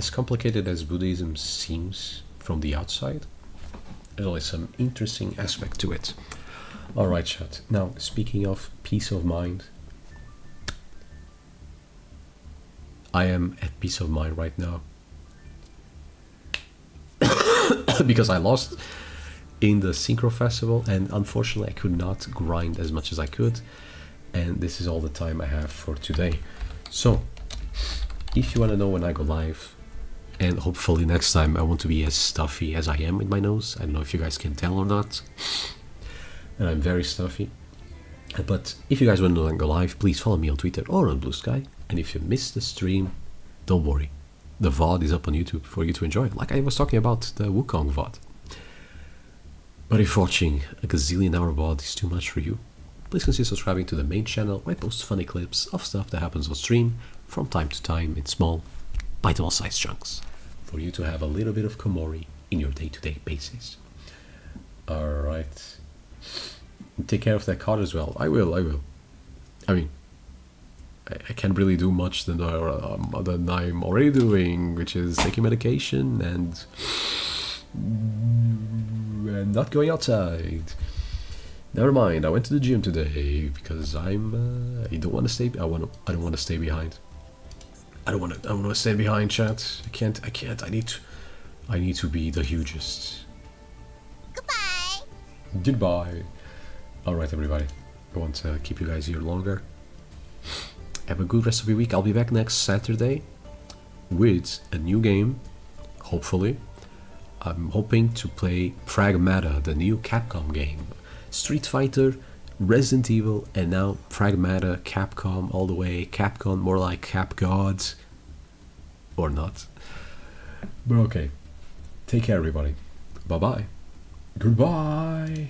S1: complicated as Buddhism seems from the outside, there's always some interesting aspect to it. Alright, chat. Now, speaking of peace of mind, I am at peace of mind right now. Because I lost in the Synchro Festival, and unfortunately I could not grind as much as I could, and this is all the time I have for today. So if you want to know when I go live, and hopefully next time I want to be as stuffy as I am with my nose. I don't know if you guys can tell or not, and I'm very stuffy. But if you guys want to know when I go live, please follow me on Twitter or on Blue Sky. And if you missed the stream, don't worry, the VOD is up on YouTube for you to enjoy, like I was talking about the Wukong VOD. But if watching a gazillion hour VOD is too much for you, please consider subscribing to the main channel, where I post funny clips of stuff that happens on stream from time to time in small, bite-able sized chunks, for you to have a little bit of Komori in your day-to-day basis. Alright. Take care of that card as well. I will. I mean, I can't really do much than I'm already doing, which is taking medication and not going outside. Never mind. I went to the gym today because I don't want to stay. I don't want to stay behind. I don't want to stay behind, chat. I can't. I need to be the hugest. Goodbye. All right, everybody. I won't keep you guys here longer. Have a good rest of your week. I'll be back next Saturday with a new game, hopefully. I'm hoping to play Pragmata, the new Capcom game. Street Fighter, Resident Evil, and now Pragmata, Capcom all the way. Capcom, more like Cap Gods. Or not. But okay. Take care, everybody. Bye-bye. Goodbye.